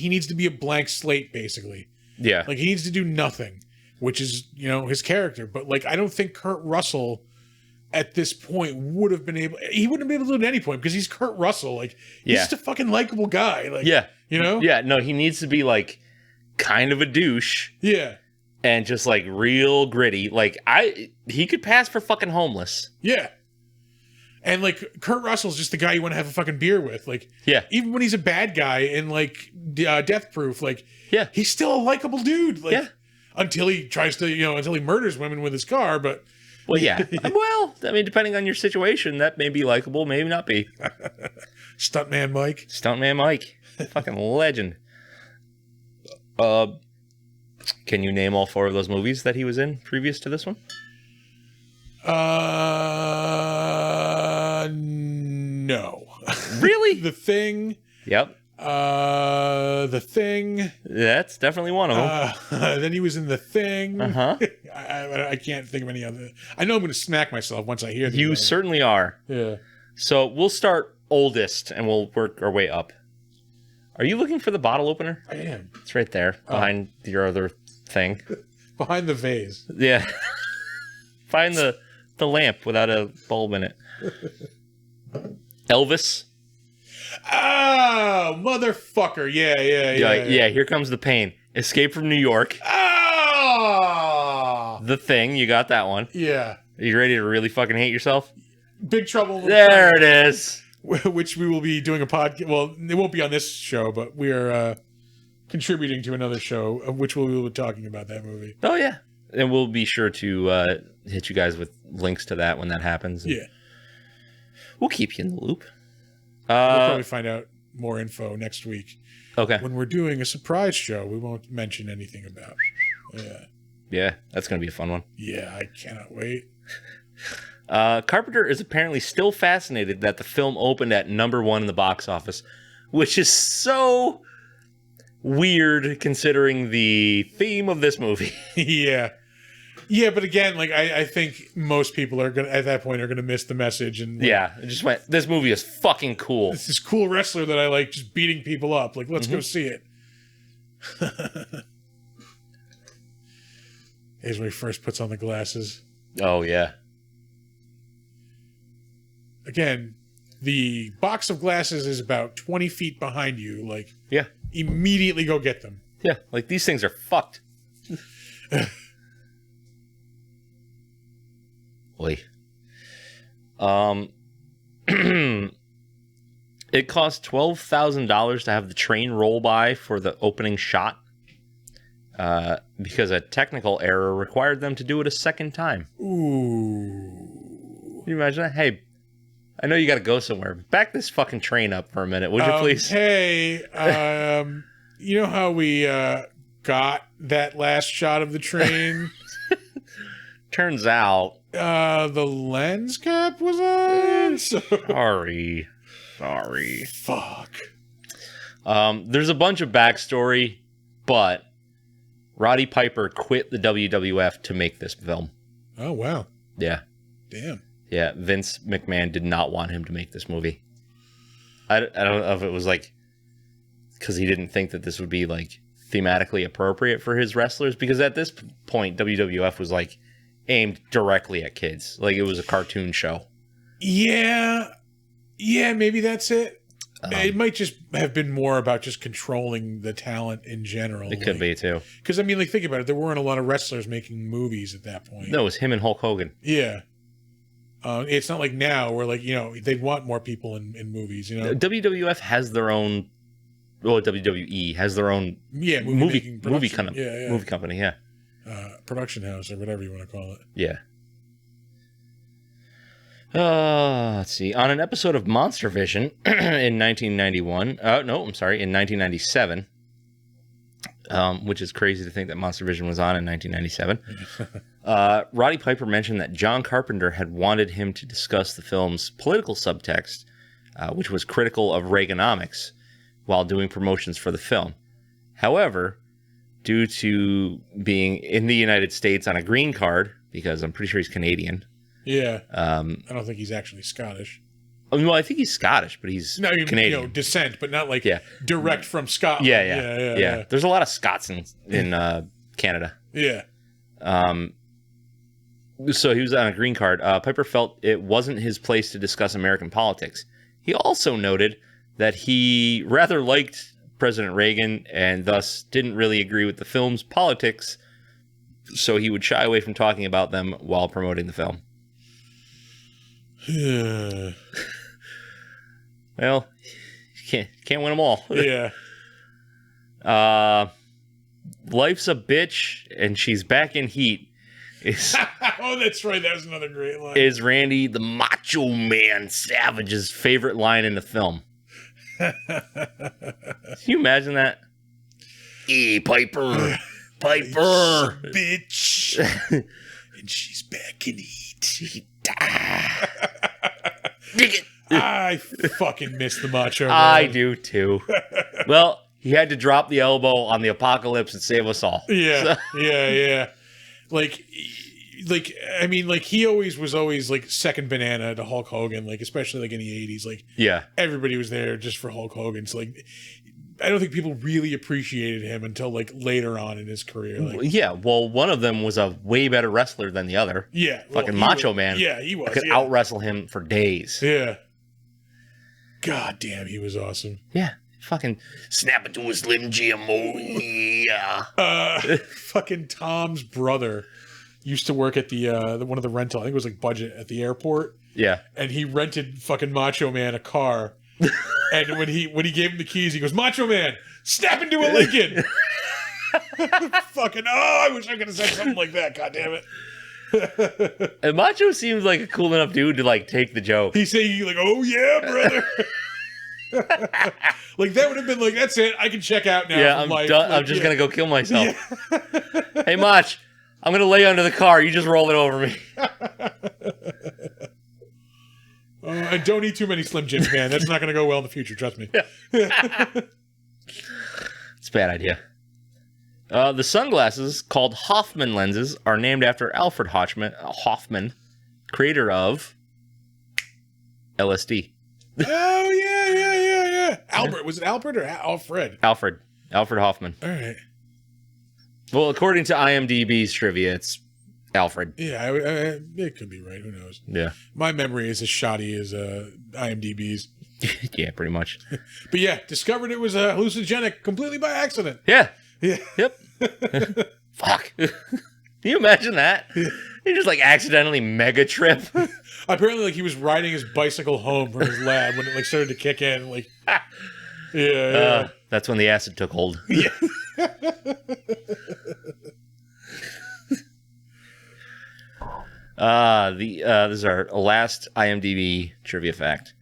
needs to be a blank slate, basically. Yeah. Like, he needs to do nothing, which is, his character. But, like, I don't think Kurt Russell at this point would have been able... He wouldn't have been able to do it at any point because he's Kurt Russell. Like, he's just a fucking likable guy. Like, yeah. Yeah, no, he needs to be, like, kind of a douche. Yeah. And just, like, real gritty. Like, he could pass for fucking homeless. Yeah. And, like, Kurt Russell's just the guy you want to have a fucking beer with. Like, even when he's a bad guy in, like, Death Proof, like, he's still a likable dude. Like, until he tries to, until he murders women with his car, but... Well, yeah. Well, I mean, depending on your situation, that may be likable, maybe not be. Stuntman Mike. Fucking legend. Can you name all 4 of those movies that he was in previous to this one? No. Really? The Thing. Yep. The Thing. That's definitely one of them. Then he was in The Thing. Uh-huh. I can't think of any other. I know I'm going to smack myself once I hear these. You certainly are. Yeah. So we'll start oldest and we'll work our way up. Are you looking for the bottle opener? I am. It's right there behind your other thing. Behind the vase. Yeah. Find the lamp without a bulb in it. Elvis. Oh, motherfucker. Yeah. Here comes the pain. Escape from New York. Oh! The Thing. You got that one. Yeah. Are you ready to really fucking hate yourself? Big Trouble in Little There China, it is. which we will be doing a podcast. Well, it won't be on this show, but we are contributing to another show, of which we will be talking about that movie. Oh, yeah. And we'll be sure to hit you guys with links to that when that happens. Yeah. We'll keep you in the loop. We'll probably find out more info next week. Okay. When we're doing a surprise show, we won't mention anything about. Yeah. Yeah, that's going to be a fun one. Yeah, I cannot wait. Carpenter is apparently still fascinated that the film opened at #1 in the box office, which is so weird considering the theme of this movie. Yeah. Yeah, but again, like I think most people are gonna at that point are gonna miss the message and Yeah, it just went, this movie is fucking cool. It's this cool wrestler that I like just beating people up. Like, let's go see it. Here's when he first puts on the glasses. Oh, yeah. Again, the box of glasses is about 20 feet behind you. Like, Yeah. immediately go get them. Yeah, like these things are fucked. Boy. It cost $12,000 to have the train roll by for the opening shot because a technical error required them to do it a second time. Ooh. Can you imagine that? Hey, I know you got to go somewhere. Back this fucking train up for a minute, would you please? Hey, you know how we got that last shot of the train? Turns out. The lens cap was on. So. Sorry. Fuck. There's a bunch of backstory, but Roddy Piper quit the WWF to make this film. Oh, wow. Yeah. Damn. Yeah, Vince McMahon did not want him to make this movie. I don't know if it was like because he didn't think that this would be like thematically appropriate for his wrestlers, because at this point WWF was like aimed directly at kids. Like it was a cartoon show. Yeah, maybe that's it. It might just have been more about just controlling the talent in general. It could be too. Because I mean, like, think about it. There weren't a lot of wrestlers making movies at that point. No, it was him and Hulk Hogan. Yeah. It's not like now where, like, you know, they'd want more people in movies, you know? WWF has their own, well, WWE has their own movie company, yeah. Production house or whatever you want to call it. Yeah. Let's see. On an episode of Monster Vision in 1997, which is crazy to think that Monster Vision was on in 1997, Roddy Piper mentioned that John Carpenter had wanted him to discuss the film's political subtext, which was critical of Reaganomics, while doing promotions for the film. However, due to being in the United States on a green card, because I'm pretty sure he's Canadian. Yeah. I don't think he's actually Scottish. Well, I think he's Scottish, but he's Canadian. You know, descent, but not like direct from Scotland. Yeah. There's a lot of Scots in Canada. Yeah. So he was on a green card. Piper felt it wasn't his place to discuss American politics. He also noted that he rather liked President Reagan and thus didn't really agree with the film's politics, so he would shy away from talking about them while promoting the film. Well, you can't win them all. Yeah. Life's a bitch and she's back in heat. Oh, that's right. That was another great line. Is Randy the Macho Man Savage's favorite line in the film? Can you imagine that? Hey, Piper, bitch, and she's back in heat. Dig it. I fucking miss the Macho Man. I do too. Well, he had to drop the elbow on the apocalypse and save us all. Yeah, yeah. Like, I mean, like, he was always like second banana to Hulk Hogan, like, especially like in the 80s. Like, yeah, everybody was there just for Hulk Hogan. So, like, I don't think people really appreciated him until like later on in his career. Like, yeah, well, one of them was a way better wrestler than the other. Yeah. Fucking Macho Man. Yeah, he was. I could out wrestle him for days. Yeah. God damn, he was awesome. Yeah. Fucking snap it to a Slim Jim. Oh, yeah. Fucking Tom's brother used to work at the one of the rental. I think it was like Budget at the airport. Yeah. And he rented fucking Macho Man a car. And when he gave him the keys, he goes, "Macho Man, snap into a Lincoln." Fucking I wish I could have said something like that. God damn it. And Macho seems like a cool enough dude to like take the joke. He's saying like, "Oh yeah, brother." Like that would have been like, "That's it. I can check out now." Yeah, I'm done. like, I'm just gonna go kill myself. Yeah. Hey, Mach, I'm gonna lay under the car. You just roll it over me. And don't eat too many Slim Jims, man. That's not gonna go well in the future. Trust me. Yeah. It's a bad idea. The sunglasses, called Hoffman Lenses, are named after Alfred Hoffman, creator of LSD. Oh, yeah. Albert. Was it Albert or Alfred? Alfred Hoffman. All right. Well, according to IMDb's trivia, it's Alfred. Yeah, it could be right. Who knows? Yeah. My memory is as shoddy as IMDb's. Yeah, pretty much. But yeah, discovered it was hallucinogenic completely by accident. Yeah. Yeah. Yep. Fuck. Can you imagine that? He just like accidentally mega trip. Apparently, like he was riding his bicycle home from his lab when it like started to kick in. Like, yeah. That's when the acid took hold. Yeah. This is our last IMDb trivia fact.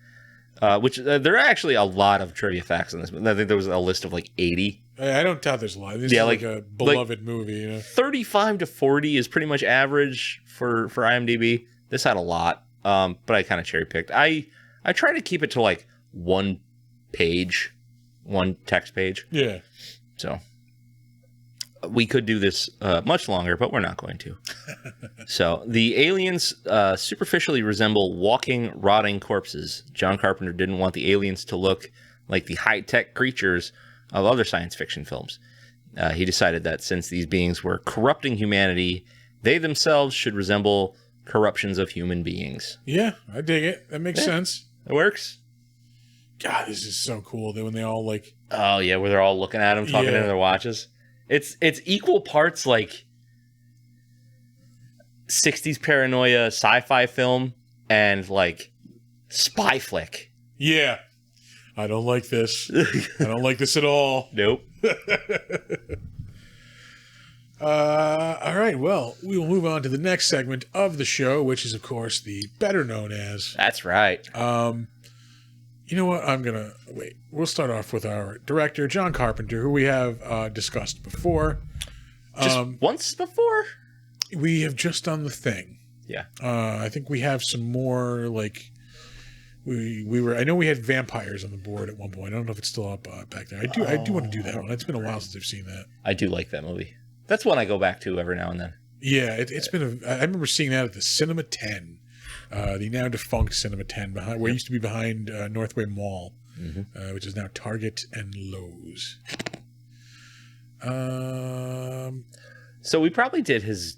Which there are actually a lot of trivia facts in this. I think there was a list of like 80. I don't doubt there's a lot. This is like a beloved movie. You know? 35 to 40 is pretty much average for IMDb. This had a lot, but I kind of cherry picked. I try to keep it to like one text page. Yeah. So we could do this much longer, but we're not going to. So the aliens superficially resemble walking, rotting corpses. John Carpenter didn't want the aliens to look like the high-tech creatures of other science fiction films. He decided that since these beings were corrupting humanity, they themselves should resemble corruptions of human beings. Yeah, I dig it. That makes sense. It works. God, this is so cool. When they all like... Oh, yeah, where they're all looking at him, talking into their watches. It's equal parts like 60s paranoia sci-fi film and like spy flick. Yeah. I don't like this. I don't like this at all. Nope. All right. Well, we will move on to the next segment of the show, which is, of course, the better known as... That's right. You know what? Wait. We'll start off with our director, John Carpenter, who we have discussed before. Just once before? We have just done The Thing. Yeah. I think we have some more, like... I know we had vampires on the board at one point. I don't know if it's still up back there. I do want to do that one. It's been a while since I've seen that. I do like that movie. That's one I go back to every now and then. Yeah, it's been I remember seeing that at the Cinema 10, the now defunct Cinema 10, where it used to be behind Northway Mall, which is now Target and Lowe's. So we probably did his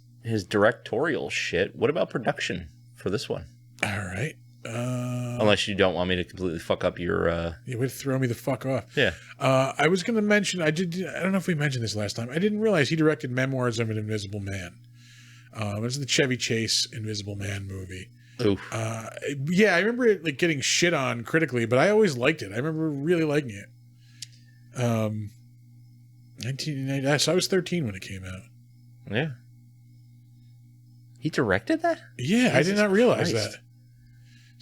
directorial shit. What about production for this one? All right. Unless you don't want me to completely fuck up your... You would throw me the fuck off. Yeah. I was going to mention, I don't know if we mentioned this last time. I didn't realize he directed Memoirs of an Invisible Man. This is the Chevy Chase Invisible Man movie. Oof. Yeah, I remember it like getting shit on critically, but I always liked it. I remember really liking it. 1990. So I was 13 when it came out. Yeah. He directed that? Yeah, Jesus I did not realize Christ. that.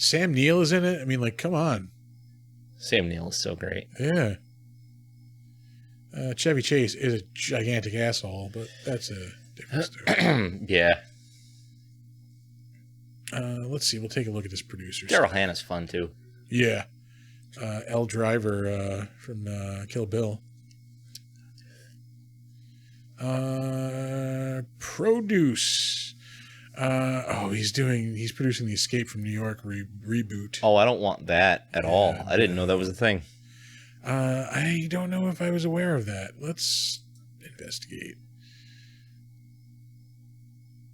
Sam Neill is in it. I mean, like, come on. Sam Neill is so great. Yeah. Chevy Chase is a gigantic asshole, but that's a different story. Yeah. Let's see. We'll take a look at this producer. Daryl Hannah's fun, too. Yeah. L. Driver from Kill Bill. Produce. He's producing the Escape from New York reboot. Oh, I don't want that at all. I didn't know that was a thing. I don't know if I was aware of that. Let's investigate.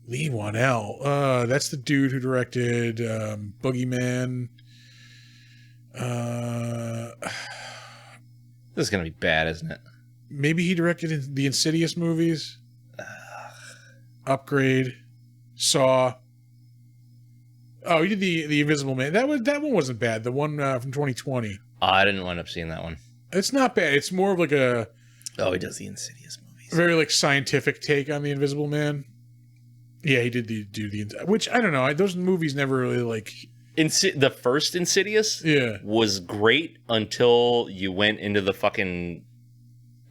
Lee Wanell. That's the dude who directed Boogeyman. This is going to be bad, isn't it? Maybe he directed the Insidious movies. Upgrade. Saw. Oh, he did the Invisible Man. That one wasn't bad. The one from 2020. I didn't wind up seeing that one. It's not bad. It's more of like a... Oh, he does the Insidious movies. Very like scientific take on the Invisible Man. Yeah, he did which I don't know. Those movies never really like... The first Insidious was great until you went into the fucking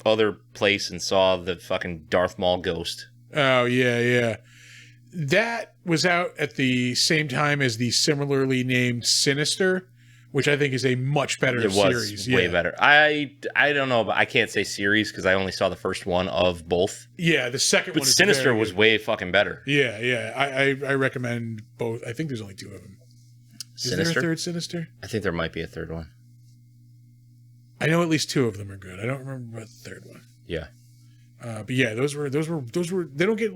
other place and saw the fucking Darth Maul ghost. Oh, yeah. That was out at the same time as the similarly named Sinister, which I think is a much better series. Way better. I don't know, but I can't say series because I only saw the first one of both. Yeah, the second one is Sinister was way fucking better. Yeah. I recommend both. I think there's only 2 of them. Sinister? Is there a third Sinister? I think there might be a third one. I know at least 2 of them are good. I don't remember about the third one. Yeah. But yeah, those were they don't get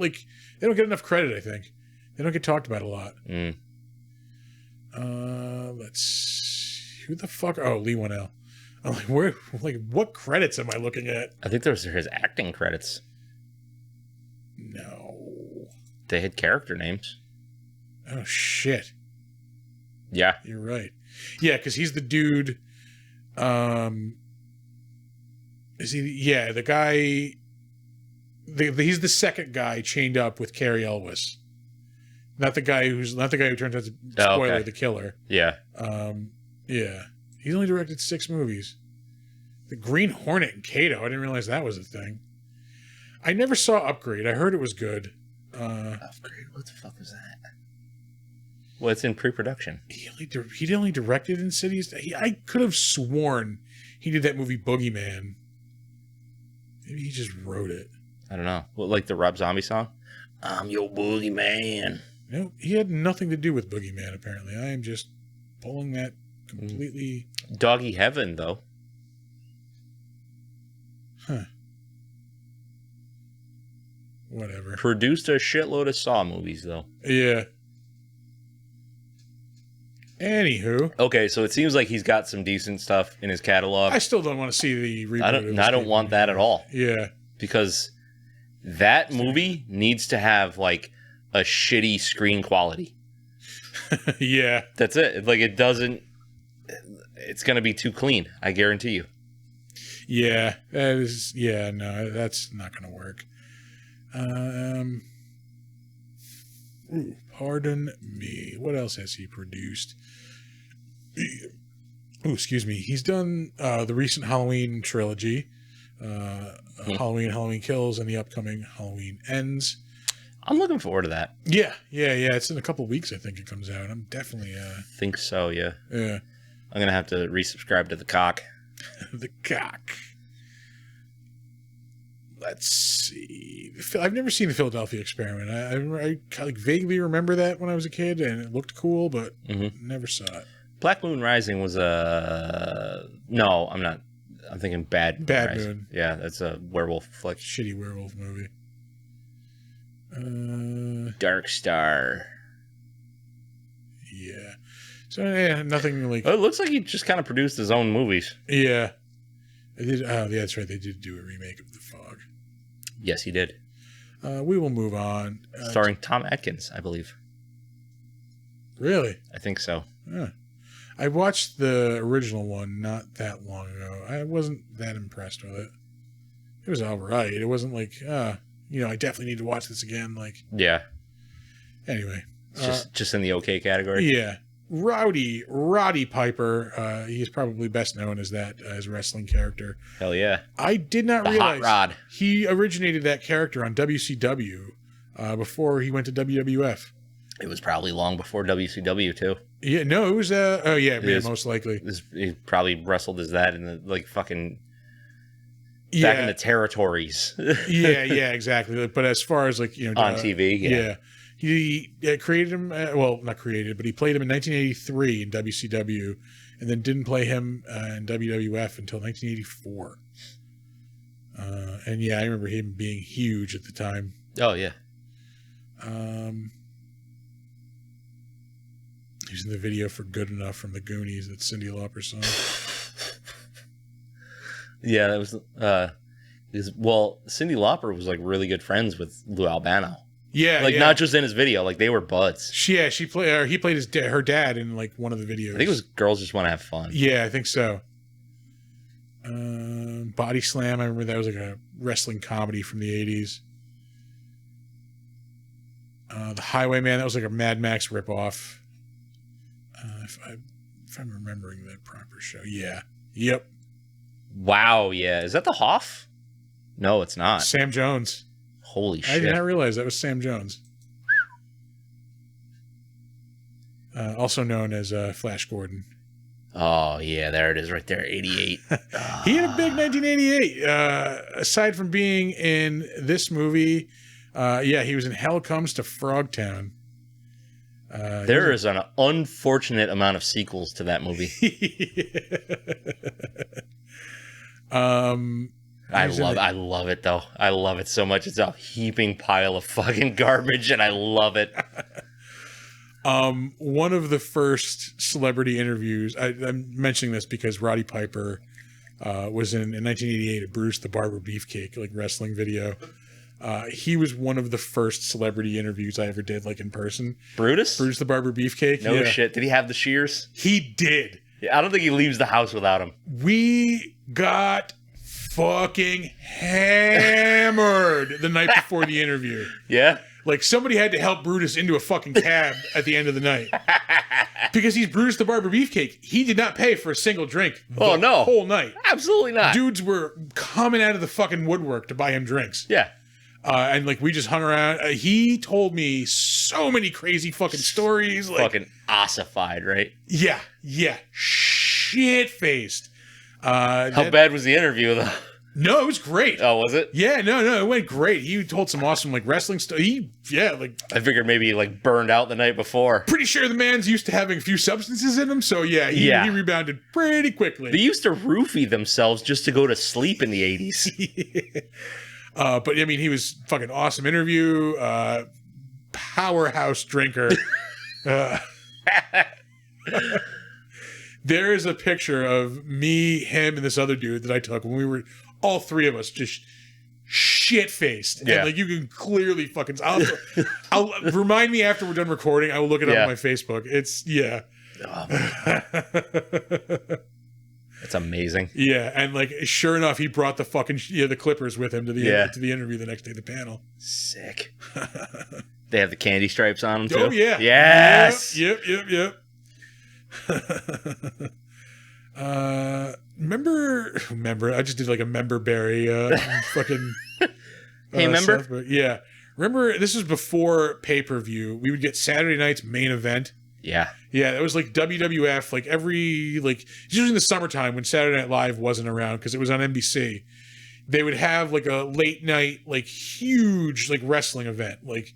enough credit, I think. They don't get talked about a lot. Let's who the fuck? Oh, Lee Wanell. I'm like, what credits am I looking at? I think those are his acting credits. No. They had character names. Oh shit. Yeah. You're right. Yeah, because he's the dude. Is he? Yeah, the guy. He's the second guy chained up with Carrie Elwes. Not the guy who turns out to spoiler the killer. Yeah. Yeah. He's only directed 6 movies. The Green Hornet and Kato. I didn't realize that was a thing. I never saw Upgrade. I heard it was good. Upgrade? What the fuck was that? Well, it's in pre-production. He only directed Insidious. I could have sworn he did that movie Boogeyman. Maybe he just wrote it. I don't know. What, like the Rob Zombie song? I'm your boogeyman. No, he had nothing to do with Boogeyman, apparently. I am just pulling that completely... Doggy Heaven, though. Huh. Whatever. Produced a shitload of Saw movies, though. Yeah. Anywho. Okay, so it seems like he's got some decent stuff in his catalog. I still don't want to see the reboot. I don't want that at all. Yeah. Because that movie needs to have, like, a shitty screen quality. Yeah. That's it. Like, it doesn't... It's going to be too clean. I guarantee you. Yeah. That is... Yeah, no, that's not going to work. Ooh, pardon me. What else has he produced? Oh, excuse me. He's done the recent Halloween trilogy, Halloween Kills, and the upcoming Halloween Ends. I'm looking forward to that. Yeah. It's in a couple weeks, I think it comes out. I'm definitely... think so, yeah. Yeah. I'm going to have to resubscribe to the cock. The cock. Let's see. I've never seen the Philadelphia Experiment. I like vaguely remember that when I was a kid, and it looked cool, but never saw it. Black Moon Rising was a... No, I'm not. I'm thinking Bad Moon. Yeah, that's a werewolf flick. Shitty werewolf movie. Dark Star. Yeah. So, yeah, nothing like... Well, it looks like he just kind of produced his own movies. Yeah. Yeah, that's right. They did do a remake of The Fog. Yes, he did. We will move on. Starring Tom Atkins, I believe. Really? I think so. Huh. I watched the original one not that long ago. I wasn't that impressed with it. It was all right. It wasn't like, I definitely need to watch this again. Like, yeah. Anyway. Just in the okay category? Yeah. Roddy Piper. He's probably best known as that as a wrestling character. Hell yeah! I did not realize Hot Rod. He originated that character on WCW before he went to WWF. It was probably long before WCW too. Yeah, no, it was. Oh yeah, most likely. He probably wrestled as that in the like fucking back in the territories. yeah, exactly. But as far as like on TV, yeah. He created him. Well, not created, but he played him in 1983 in WCW, and then didn't play him in WWF until 1984. And yeah, I remember him being huge at the time. Oh yeah. He was in the video for "Good Enough" from the Goonies, that Cyndi Lauper song. Yeah, that was. Cyndi Lauper was like really good friends with Lou Albano. Yeah, like not just in his video, like they were buds. Yeah, he played her dad in like one of the videos. I think it was Girls Just Want to Have Fun. Yeah, I think so. Body Slam, I remember that was like a wrestling comedy from the 80s. The Highwayman, that was like a Mad Max ripoff. If I'm remembering the proper show. Yeah. Yep. Wow, yeah. Is that the Hoff? No, it's not. Sam Jones. Holy shit. I did not realize that was Sam Jones. Also known as Flash Gordon. Oh, yeah, there it is right there, 88. He had a big 1988. Aside from being in this movie, he was in Hell Comes to Frogtown. There is an unfortunate amount of sequels to that movie. I love it though. I love it so much. It's a heaping pile of fucking garbage, and I love it. One of the first celebrity interviews, I'm mentioning this because Roddy Piper was in 1988 a Bruce the Barber Beefcake like wrestling video. He was one of the first celebrity interviews I ever did, like in person. Brutus the Barber Beefcake. No shit. Did he have the shears? He did. Yeah, I don't think he leaves the house without him. We got fucking hammered the night before the interview. Yeah? Like somebody had to help Brutus into a fucking cab at the end of the night. Because he's Brutus the Barber Beefcake. He did not pay for a single drink the whole night. Absolutely not. Dudes were coming out of the fucking woodwork to buy him drinks. Yeah. And like we just hung around. He told me so many crazy fucking stories. Like, fucking ossified, right? Yeah. Shit faced. How bad was the interview though? No, it was great. Oh, was it? Yeah, no, it went great. He told some awesome like wrestling stuff. I figured maybe he like burned out the night before. Pretty sure the man's used to having a few substances in him, so yeah, he rebounded pretty quickly. They used to roofie themselves just to go to sleep in the 80s. But I mean, he was fucking awesome interview, powerhouse drinker. There is a picture of me, him, and this other dude that I took when we were all three of us just shit-faced. Yeah. And like you can clearly fucking... I'll remind me after we're done recording. I will look it up on my Facebook. It's... Yeah. Oh, that's amazing. Yeah, and like sure enough, he brought the fucking the Clippers with him to the interview the next day, the panel. Sick. They have the candy stripes on them too? Oh, yeah. Yes! Yep. Remember, I just did like a member berry fucking hey, member? Stuff, yeah. Remember, this was before pay-per-view. We would get Saturday night's main event. Yeah. Yeah, that was like WWF, like usually in the summertime when Saturday Night Live wasn't around because it was on NBC. They would have like a late night, like huge like wrestling event. Like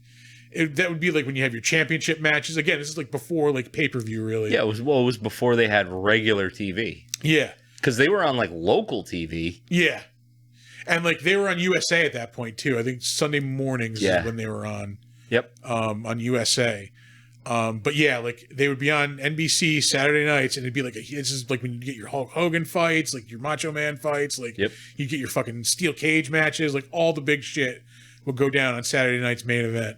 that would be like when you have your championship matches. Again, this is like before like pay-per-view really. Yeah, it was before they had regular TV. Yeah. Because they were on like local TV. Yeah. And like they were on USA at that point too. I think Sunday mornings is when they were on. Yep. On USA. But yeah, like they would be on NBC Saturday nights, and it'd be like this is like when you get your Hulk Hogan fights, like your Macho Man fights, like you get your fucking steel cage matches, like all the big shit would go down on Saturday night's main event.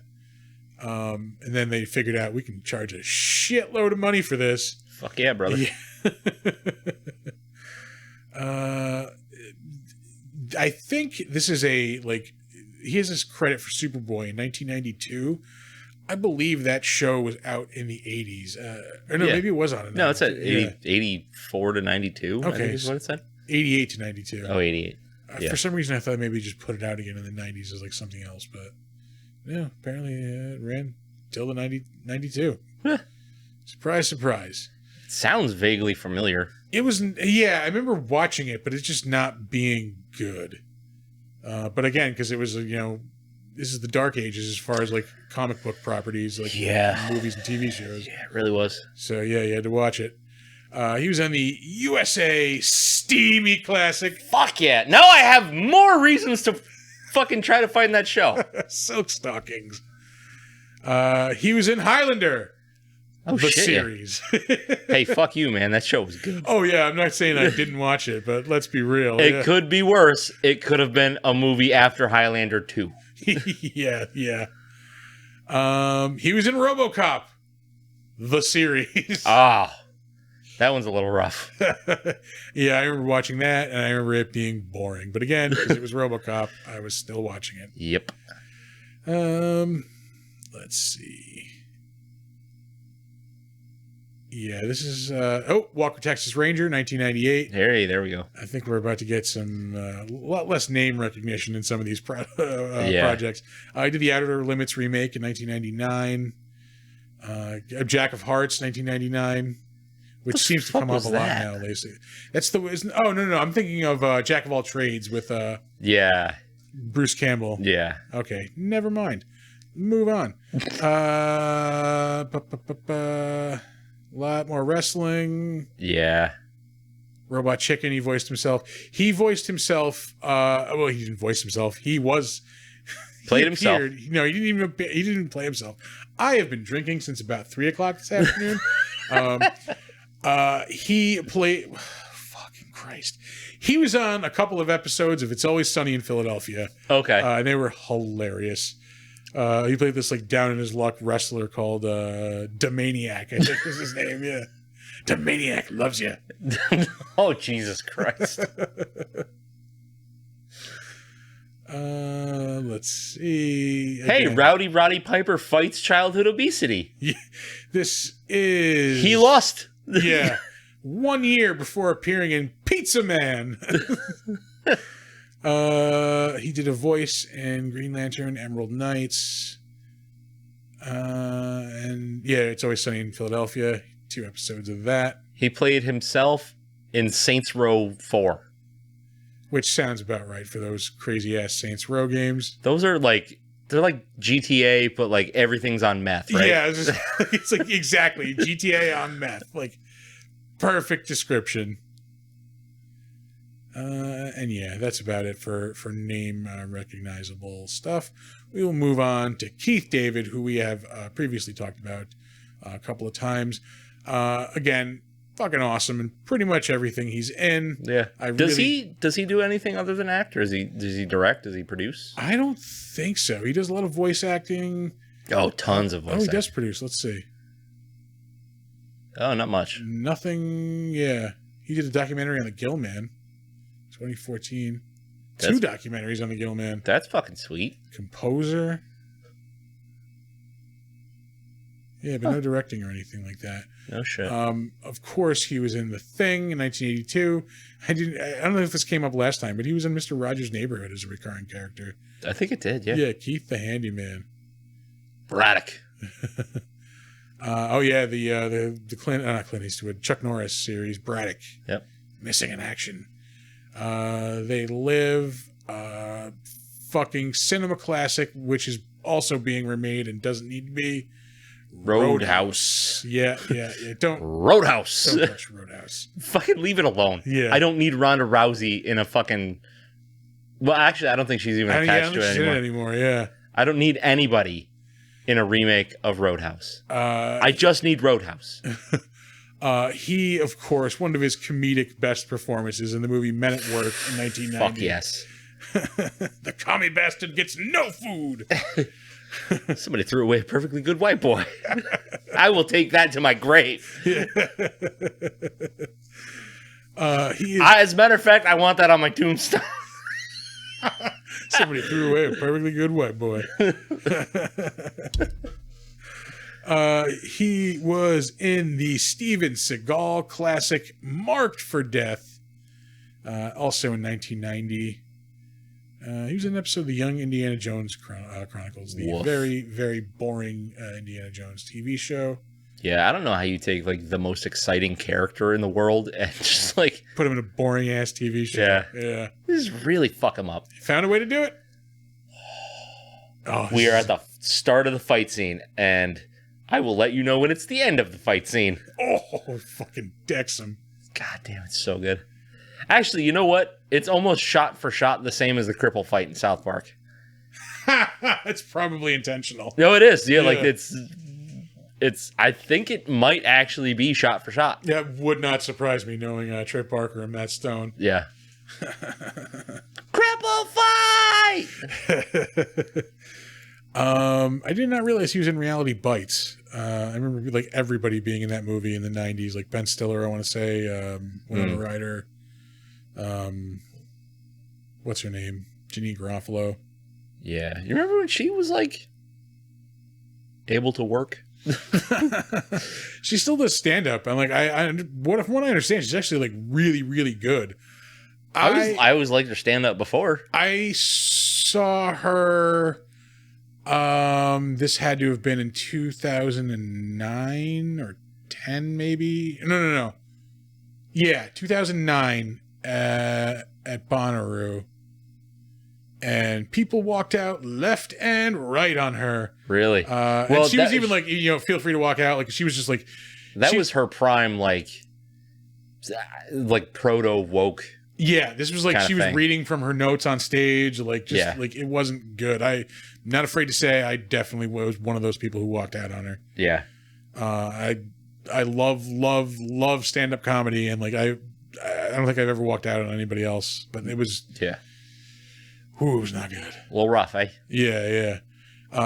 And then they figured out we can charge a shitload of money for this. Fuck yeah, brother. Yeah. I think this is he has this credit for Superboy in 1992. I believe that show was out in the 80s. Or no, maybe it was on. No, it's at 84 to 92. Okay. I think is what it said. 88 to 92. Oh, 88. For some reason, I thought maybe just put it out again in the 90s as like something else. But yeah, apparently it ran until the 92. Huh. Surprise, surprise. Sounds vaguely familiar. It was, yeah, I remember watching it, but it's just not being good. But again, because it was, this is the dark ages as far as like comic book properties, like movies and TV shows. Yeah, it really was. So yeah, you had to watch it. He was on the USA Steamy Classic. Fuck yeah. Now I have more reasons to fucking try to find that show. Silk Stockings. He was in Highlander. Oh, the shit, series. Yeah. Hey, fuck you, man. That show was good. Oh, yeah. I'm not saying I didn't watch it, but let's be real. It could be worse. It could have been a movie after Highlander 2. Yeah. He was in RoboCop, the series. Ah, that one's a little rough. Yeah, I remember watching that, and I remember it being boring. But again, because it was RoboCop, I was still watching it. Yep. Let's see. Yeah, this is Walker, Texas Ranger, 1998. There we go. I think we're about to get some a lot less name recognition in some of these projects. I did the Outer Limits remake in 1999. Jack of Hearts, 1999, which seems to come up a lot now lately. That's the no. I'm thinking of Jack of All Trades with Bruce Campbell. Yeah. Okay, never mind. Move on. A lot more wrestling. Yeah. Robot Chicken, he voiced himself. He voiced himself. Well, he didn't voice himself. He was played himself. No, he didn't even play himself. I have been drinking since about 3:00 this afternoon. He played. Fucking Christ. He was on a couple of episodes of It's Always Sunny in Philadelphia. Okay. And they were hilarious. He played this like down in his luck wrestler called Domaniac, I think was his name. Yeah, Domaniac loves you. Oh, Jesus Christ. Let's see. Hey, Roddy Piper fights childhood obesity. Yeah, this is he lost. Yeah, 1 year before appearing in Pizza Man. He did a voice in Green Lantern, Emerald Knights, and yeah, It's Always Sunny in Philadelphia. 2 episodes of that. He played himself in Saints Row 4, which sounds about right for those crazy ass Saints Row games. Those are like they're like GTA, but like everything's on meth, right? Yeah, it's like exactly GTA on meth, like perfect description. And yeah, that's about it for name recognizable stuff. We will move on to Keith David, who we have previously talked about a couple of times. Again, fucking awesome in pretty much everything he's in. Yeah. Does he do anything other than act, or does he direct? Does he produce? I don't think so. He does a lot of voice acting. Oh, tons of voice acting. He does produce. Let's see. Oh, not much. Nothing. Yeah. He did a documentary on the Gill Man. 2014. 2 documentaries on the Gill Man. That's fucking sweet. Composer. Yeah, but no directing or anything like that. No shit. Of course, he was in The Thing in 1982. I don't know if this came up last time, but he was in Mr. Rogers' Neighborhood as a recurring character. I think it did, yeah. Yeah, Keith the Handyman. Braddock. Oh yeah, the not Clint Eastwood, Chuck Norris series, Braddock. Yep. Missing in Action. They Live, fucking cinema classic, which is also being remade and doesn't need to be. Roadhouse. Yeah. Don't Roadhouse. Don't touch Roadhouse. Fucking leave it alone. Yeah. I don't need Ronda Rousey in a fucking. Well, actually, I don't think she's even attached to it anymore. Yeah. I don't need anybody in a remake of Roadhouse. I just need Roadhouse. He, of course, one of his comedic best performances in the movie Men at Work in 1990. Fuck yes. The commie bastard gets no food. Somebody threw away a perfectly good white boy. I will take that to my grave. Yeah. As a matter of fact, I want that on my tombstone. Somebody threw away a perfectly good white boy. He was in the Steven Seagal classic Marked for Death, also in 1990. He was in an episode of the Young Indiana Jones Chronicles, the very, very boring Indiana Jones TV show. Yeah, I don't know how you take like the most exciting character in the world and just like put him in a boring ass TV show. Yeah. This is really fuck him up. Found a way to do it. Oh, we are at the start of the fight scene, and I will let you know when it's the end of the fight scene. Oh, fucking decks him. God damn, it's so good. Actually, you know what? It's almost shot for shot the same as the cripple fight in South Park. It's probably intentional. No, it is. Yeah, like it's. I think it might actually be shot for shot. Yeah, it would not surprise me knowing Trey Parker and Matt Stone. Yeah. Cripple fight! I did not realize he was in Reality Bites. I remember like everybody being in that movie in the 90s, like Ben Stiller, I want to say, Winona Ryder. What's her name? Janine Garofalo. Yeah. You remember when she was like able to work? She still does stand up. I'm like, from what I understand, she's actually like really, really good. I always liked her stand up before. I saw her. This had to have been in 2009 or 10, maybe. No. Yeah, 2009 at Bonnaroo. And people walked out left and right on her. Really? And she was even like, feel free to walk out. Like, she was just like... That was her prime, like proto-woke. Yeah, this was like she was reading from her notes on stage. Like, just like, it wasn't good. I'm not afraid to say I definitely was one of those people who walked out on her. Yeah. I love stand-up comedy. And like, I don't think I've ever walked out on anybody else. But it was... Yeah. Ooh, it was not good. A little rough, eh? Yeah.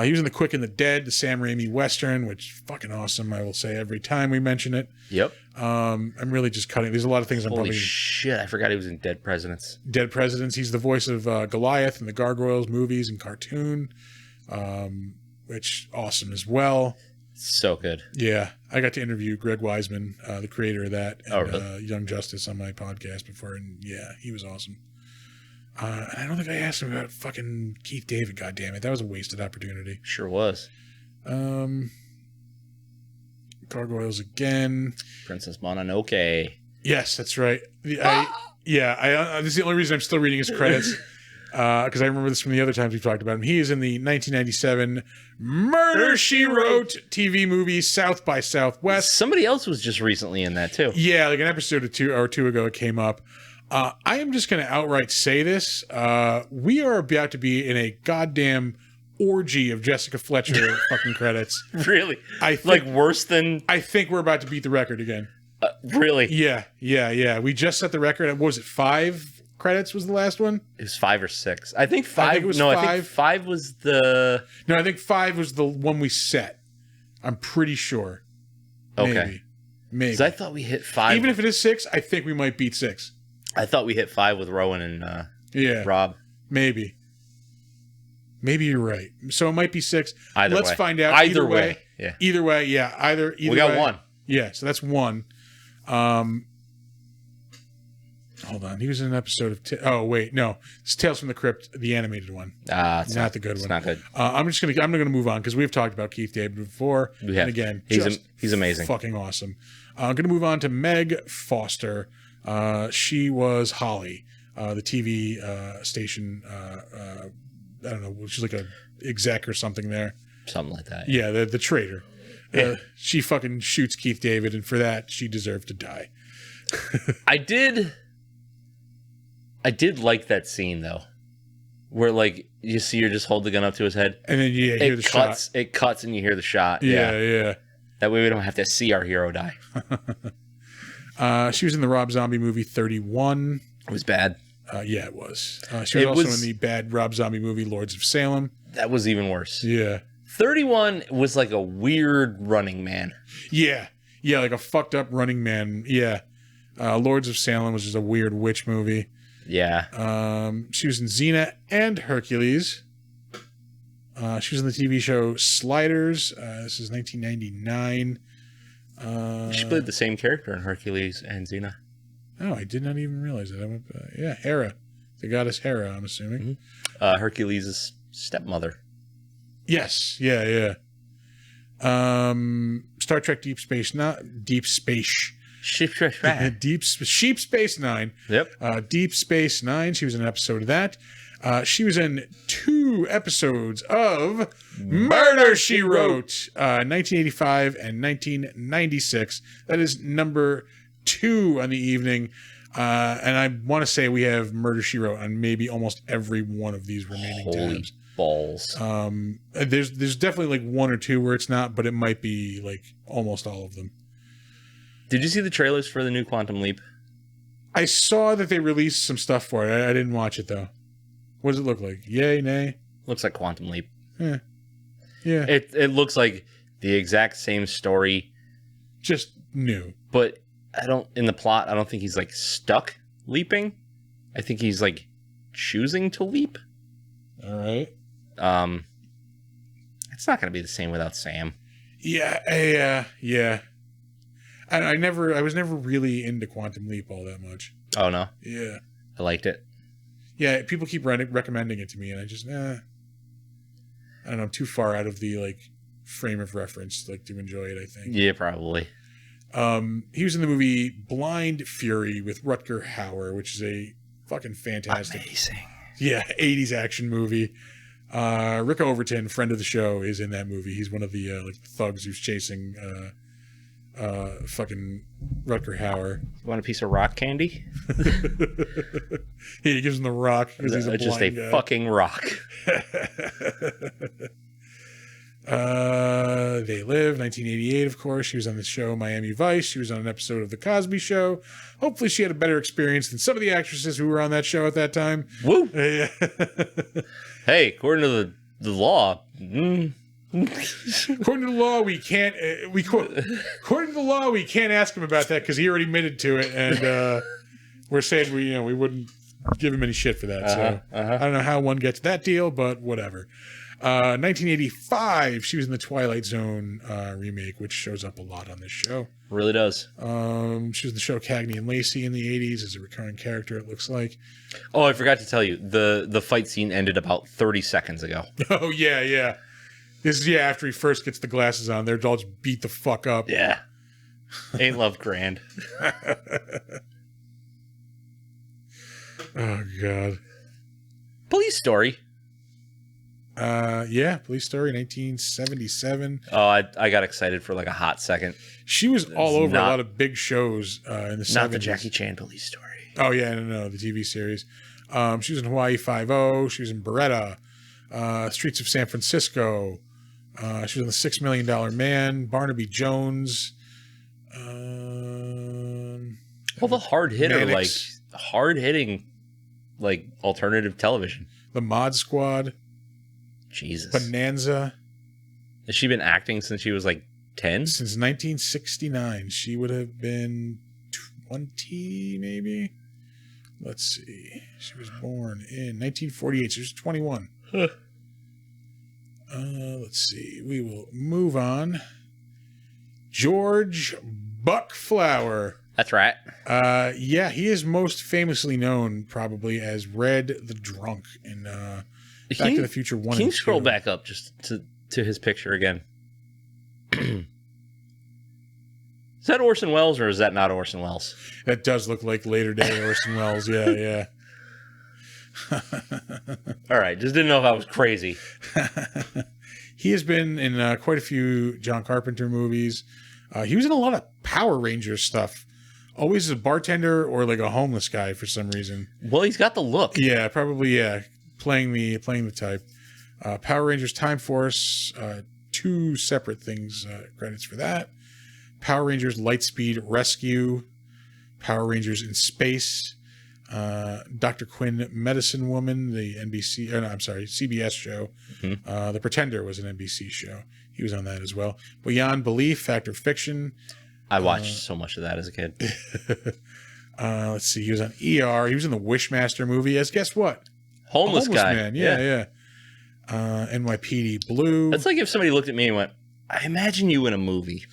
He was in The Quick and the Dead, the Sam Raimi Western, which is fucking awesome, I will say every time we mention it. Yep. I'm really just cutting. There's a lot of things I'm Holy probably... shit, I forgot he was in Dead Presidents. Dead Presidents. He's the voice of Goliath in the Gargoyles movies and cartoon, which awesome as well. So good. Yeah. I got to interview Greg Wiseman, the creator of that, and really? Young Justice on my podcast before, and yeah, he was awesome. And I don't think I asked him about fucking Keith David, goddammit. That was a wasted opportunity. Sure was. Gargoyles again. Princess Mononoke. Yes, that's right. This is the only reason I'm still reading his credits. Because I remember this from the other times we've talked about him. He is in the 1997 Murder, She Wrote TV movie South by Southwest. Somebody else was just recently in that, too. Yeah, like an episode or two ago it came up. I am just going to outright say this. We are about to be in a goddamn orgy of Jessica Fletcher fucking credits. Really? I think, like worse than... I think we're about to beat the record again. Really? Yeah. We just set the record. What was it? 5 credits was the last one? It was 5 or 6. I think 5... I think it was 5. I think 5 was the... No, I think 5 was the one we set. I'm pretty sure. Okay. Maybe. Because I thought we hit 5. Even if it is 6, I think we might beat 6. I thought we hit 5 with Rowan and Rob. Maybe you're right. So it might be 6. Let's find out. Either way. Yeah. Either way, yeah. Either we got way. 1. Yeah, so that's 1. Hold on. He was in an episode of... It's Tales from the Crypt, the animated one. It's not the good one. It's not good. I'm gonna move on because we've talked about Keith David before. We have. And again, he's amazing. Fucking awesome. I'm gonna move on to Meg Foster. She was Holly, the TV station. I don't know. She's like a exec or something there. Something like that. Yeah, the traitor. Yeah. She fucking shoots Keith David, and for that, she deserved to die. I did like that scene though, where like you see her just hold the gun up to his head, and then you hear the shot. It cuts, and you hear the shot. Yeah. That way we don't have to see our hero die. She was in the Rob Zombie movie 31. It was bad. Yeah, it was. She was also in the bad Rob Zombie movie Lords of Salem. That was even worse. Yeah. 31 was like a weird Running Man. Yeah, like a fucked up Running Man. Yeah. Lords of Salem was just a weird witch movie. Yeah. She was in Xena and Hercules. She was in the TV show Sliders. This is 1999. She played the same character in Hercules and Xena. Oh, I did not even realize that. Hera. The goddess Hera, I'm assuming. Hercules' stepmother. Yes. Yeah. Star Trek Deep Space Nine. Yep. Deep Space Nine. She was in an episode of that. She was in 2 episodes of Murder, She Wrote, 1985 and 1996. That is number 2 on the evening. And I want to say we have Murder, She Wrote on maybe almost every one of these remaining tabs. Balls. There's definitely like 1 or 2 where it's not, but it might be like almost all of them. Did you see the trailers for the new Quantum Leap? I saw that they released some stuff for it. I didn't watch it though. What does it look like? Yay, nay? Looks like Quantum Leap. Yeah. It looks like the exact same story, just new. But in the plot, I don't think he's like stuck leaping. I think he's like choosing to leap. All right. It's not going to be the same without Sam. Yeah. I was never really into Quantum Leap all that much. Oh no. Yeah. I liked it. Yeah, people keep recommending it to me, and I just, I don't know, I'm too far out of the, like, frame of reference, like, to enjoy it, I think. Yeah, probably. He was in the movie Blind Fury with Rutger Hauer, which is a fucking fantastic... Amazing. Yeah, 80s action movie. Rick Overton, friend of the show, is in that movie. He's one of the, like, thugs who's chasing, fucking Rutger Hauer. Want a piece of rock candy? He gives him the rock because he's a just blind a guy. fucking rock. They Live, 1988, of course. She was on the show Miami Vice. She was on an episode of The Cosby Show. Hopefully she had a better experience than some of the actresses who were on that show at that time. Woo! Yeah. Hey, according to the law... According to the law, we can't. According to the law, we can't ask him about that because he already admitted to it, and we're saying we wouldn't give him any shit for that. I don't know how one gets that deal, but whatever. 1985, she was in the Twilight Zone remake, which shows up a lot on this show. Really does. She was in the show Cagney and Lacey in the 80s as a recurring character, it looks like. Oh, I forgot to tell you, the fight scene ended about 30 seconds ago. Oh, yeah. This is, after he first gets the glasses on. They're all just beat the fuck up. Yeah. Ain't love grand. Oh, God. Police Story. Police Story, 1977. Oh, I got excited for like a hot second. She was all over a lot of big shows in the 70s. Not the Jackie Chan Police Story. Oh, yeah, no, the TV series. She was in Hawaii Five-0. She was in Beretta. Streets of San Francisco. She was in The $6 Million Man. Barnaby Jones. Well, the hard-hitting, like, alternative television. The Mod Squad. Jesus. Bonanza. Has she been acting since she was like 10? Since 1969. She would have been 20, maybe? Let's see. She was born in 1948. She was 21. Huh. Let's see. We will move on. George Buck Flower. That's right. He is most famously known probably as Red the Drunk in Back to the Future 1 and 2. Can you scroll back up just to his picture again? Is that Orson Welles or is that not Orson Welles? That does look like later day Orson Welles. Yeah. All right, just didn't know if I was crazy. He has been in quite a few John Carpenter movies. He was in a lot of Power Rangers stuff. Always a bartender or like a homeless guy for some reason. Well, he's got the look. Yeah, probably. Yeah, playing the type. Power Rangers Time Force. 2 separate things. Credits for that. Power Rangers Lightspeed Rescue. Power Rangers in Space. Dr. Quinn Medicine Woman, the CBS show. Mm-hmm. The Pretender was an NBC show. He was on that as well. Beyond Belief, Fact or Fiction. I watched so much of that as a kid. Let's see. He was on ER. He was in the Wishmaster movie as, guess what? Homeless guy. Man. Yeah. NYPD Blue. That's like if somebody looked at me and went, I imagine you in a movie.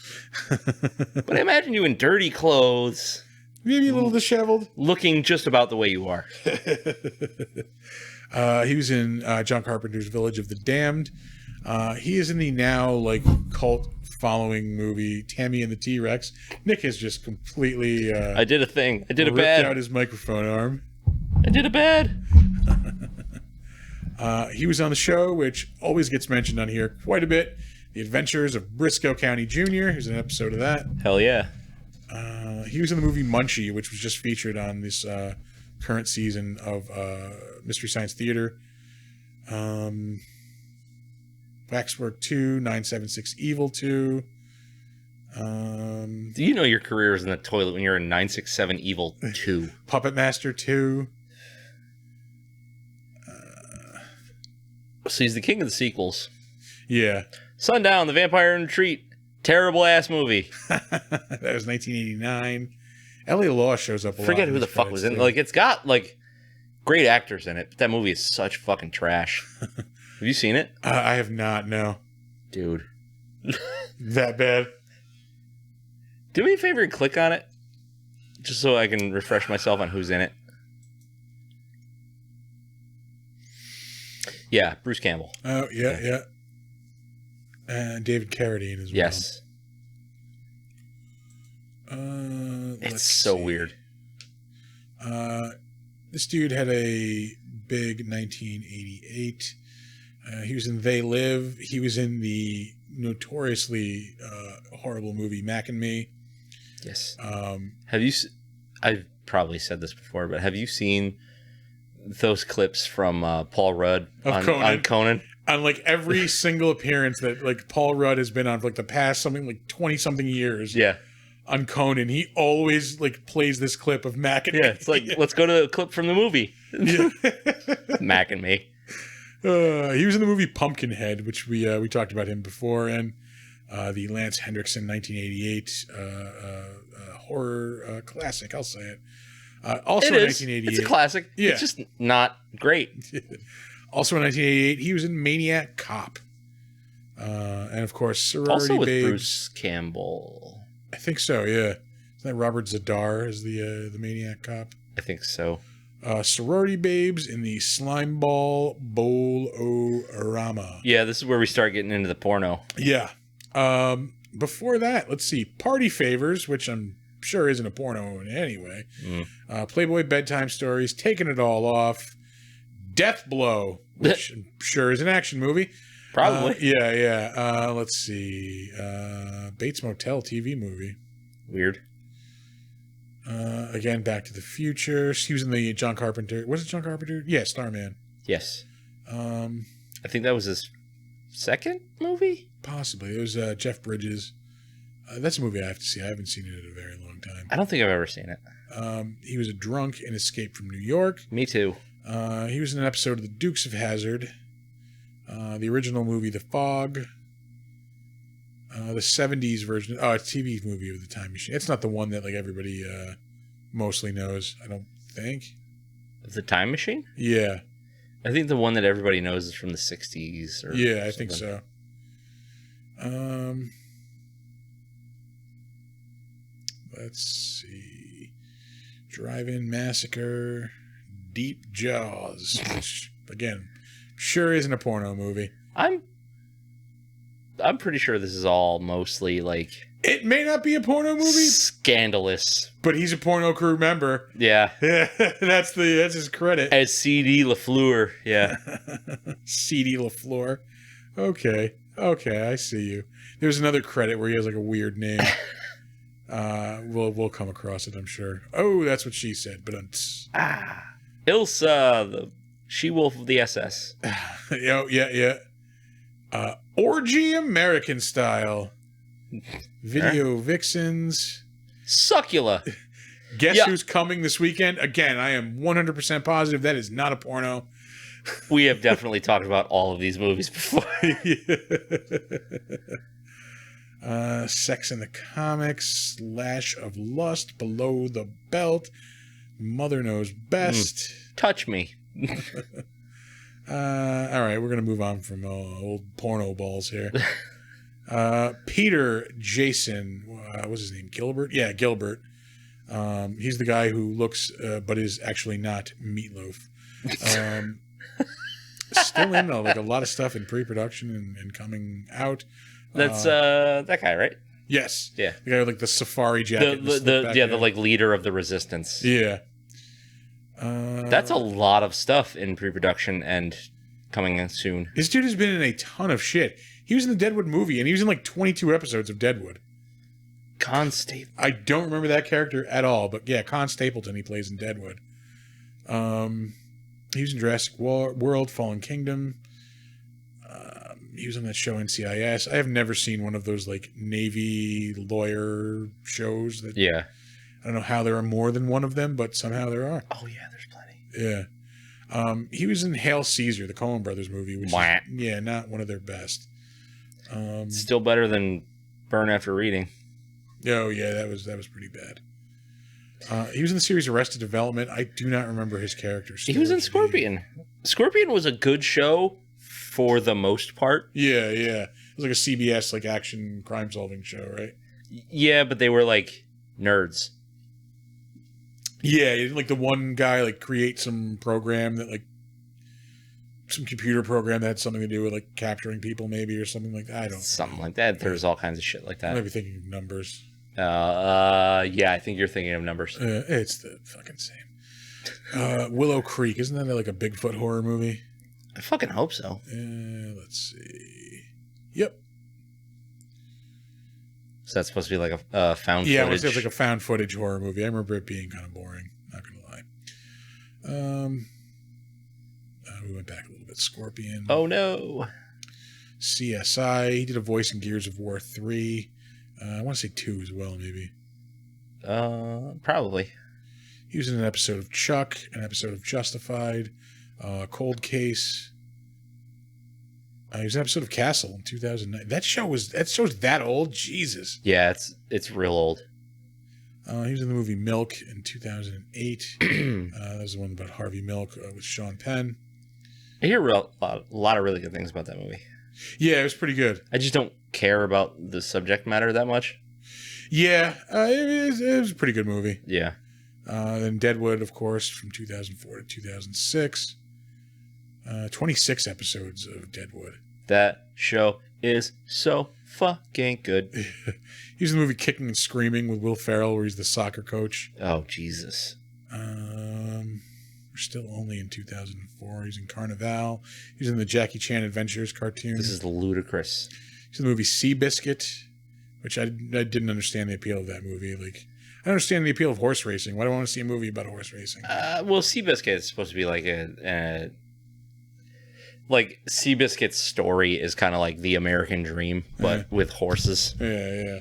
But I imagine you in dirty clothes. Maybe a little disheveled. Looking just about the way you are. He was in John Carpenter's Village of the Damned. He is in the now like cult following movie Tammy and the T-Rex. Nick has just completely I did a thing. I did a ripped bad. out his microphone arm. I did a bad. He was on the show, which always gets mentioned on here quite a bit. The Adventures of Briscoe County Jr. Here's an episode of that. Hell yeah. He was in the movie Munchie, which was just featured on this current season of Mystery Science Theater. Waxwork 2, 976 Evil 2. Do you know your career is in the toilet when you're in 967 Evil 2? Puppet Master 2. So he's the king of the sequels. Yeah. Sundown, The Vampire in Retreat. Terrible ass movie. That was 1989. L.A. Law shows up a lot. Forget who the fuck was in it. Like, it's got, like, great actors in it, but that movie is such fucking trash. Have you seen it? I have not, no. Dude. That bad? Do me a favor and click on it. Just so I can refresh myself on who's in it. Yeah, Bruce Campbell. Oh, yeah. And David Carradine as well. Yes. It's so weird. This dude had a big 1988. He was in They Live. He was in the notoriously horrible movie Mac and Me. Yes. Have you? I've probably said this before, but have you seen those clips from Paul Rudd on Conan? On like every single appearance that like Paul Rudd has been on for like the past something like 20 something years. Yeah. On Conan, he always like plays this clip of Mac and Me. Yeah, it's like let's go to a clip from the movie. Yeah. Mac and Me. He was in the movie Pumpkinhead, which we talked about him before, and the Lance Henriksen 1988 horror classic. I'll say it. Also in 1988, it's a classic. Yeah. It's just not great. Also in 1988, he was in Maniac Cop, and of course Sorority also with Babes. Bruce Campbell. I think so. Yeah, isn't that Robert Zadar as the Maniac Cop? I think so. Sorority Babes in the Slimeball Bowl-O-Rama. Yeah, this is where we start getting into the porno. Yeah. Before that, let's see. Party Favors, which I'm sure isn't a porno in any way. Playboy Bedtime Stories, Taking It All Off. Death Blow, which I'm sure is an action movie. Probably. Yeah. Let's see. Bates Motel TV movie. Weird. Again, Back to the Future. He was in the John Carpenter. Was it John Carpenter? Yeah, Starman. Yes. I think that was his second movie? Possibly. It was Jeff Bridges. That's a movie I have to see. I haven't seen it in a very long time. I don't think I've ever seen it. He was a drunk in Escape from New York. Me too. He was in an episode of The Dukes of Hazzard. The original movie, The Fog. The 70s version. Oh, a TV movie of The Time Machine. It's not the one that like everybody mostly knows, I don't think. The Time Machine? Yeah. I think the one that everybody knows is from the 60s. Or yeah, I think so. Let's see. Drive-In Massacre. Deep Jaws. Which, again, sure isn't a porno movie. I'm pretty sure this is all mostly like... It may not be a porno movie. Scandalous. But he's a porno crew member. Yeah. That's his credit. As C.D. LaFleur. Yeah. C.D. LaFleur. Okay, I see you. There's another credit where he has like a weird name. We'll come across it, I'm sure. Oh, that's what she said. But Ilsa, the she-wolf of the SS. Yeah. Orgy American Style. Video Vixens. Succula. Guess who's coming this weekend? Again, I am 100% positive that is not a porno. We have definitely talked about all of these movies before. Sex in the Comics, Slash of Lust, Below the Belt, Mother Knows Best. Touch me. All right, we're going to move on from old porno balls here. Peter Jason, what's his name? Gilbert? Yeah, Gilbert. He's the guy who looks, but is actually not Meatloaf. Still in like a lot of stuff in pre-production and coming out. That's that guy, right? Yes. Yeah. The guy with like the safari jacket. The like leader of the resistance. Yeah. That's a lot of stuff in pre-production and coming in soon. This dude has been in a ton of shit. He was in the Deadwood movie, and he was in like 22 episodes of Deadwood. Con Stapleton. I don't remember that character at all, but yeah, Con Stapleton, he plays in Deadwood. He was in Jurassic World, Fallen Kingdom. He was on that show NCIS. I have never seen one of those like Navy lawyer shows. Yeah. I don't know how there are more than one of them, but somehow there are. Oh yeah, there's plenty. Yeah. He was in Hail Caesar, the Coen Brothers movie, which is, not one of their best. Still better than Burn After Reading. Oh yeah, that was pretty bad. He was in the series Arrested Development. I do not remember his character. He was in Scorpion. Scorpion was a good show for the most part. Yeah. It was like a CBS like action crime solving show, right? Yeah, but they were like nerds. Yeah, like the one guy like create some program that like some computer program that had something to do with like capturing people maybe or something like that. I don't something like that. There's all kinds of shit like that. I might be thinking of Numbers. Yeah, I think you're thinking of Numbers. It's the fucking same. Willow Creek, isn't that like a Bigfoot horror movie? I fucking hope so. Let's see. Yep. So that's supposed to be like a found footage. Yeah, it's like a found footage horror movie. I remember it being kind of boring. Not gonna lie. We went back a little bit. Scorpion. Oh no. CSI. He did a voice in Gears of War 3. I want to say 2 as well, maybe. Probably. He was in an episode of Chuck, an episode of Justified, Cold Case. He was in an episode of Castle in 2009. That show's that old? Jesus. Yeah, it's real old. He was in the movie Milk in 2008. That was the one about Harvey Milk with Sean Penn. I hear a lot of really good things about that movie. Yeah, it was pretty good. I just don't care about the subject matter that much. Yeah, it was a pretty good movie. Yeah. Then Deadwood, of course, from 2004 to 2006. 26 episodes of Deadwood. That show is so fucking good. He was in the movie Kicking and Screaming with Will Ferrell, where he's the soccer coach. Oh, Jesus. We're still only in 2004. He's in Carnival. He's in the Jackie Chan Adventures cartoon. This is ludicrous. He's in the movie Seabiscuit, which I didn't understand the appeal of that movie. Like, I understand the appeal of horse racing. Why do I want to see a movie about horse racing? Well, Seabiscuit is supposed to be like like Seabiscuit's story is kind of like the American dream, but with horses. Yeah.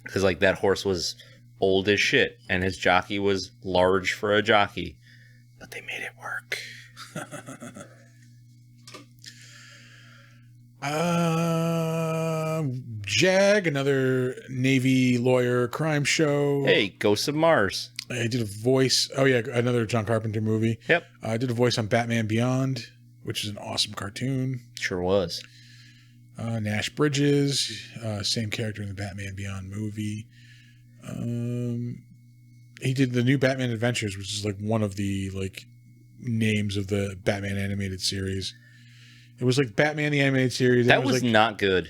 Because like that horse was old as shit, and his jockey was large for a jockey, but they made it work. Jag, another Navy lawyer crime show. Hey, Ghosts of Mars. I did a voice. Oh yeah, another John Carpenter movie. Yep. I did a voice on Batman Beyond, which is an awesome cartoon. Sure was. Nash Bridges, same character in the Batman Beyond movie. He did the new Batman Adventures, which is like one of the like names of the Batman animated series. It was like Batman the animated series. That was like, not good.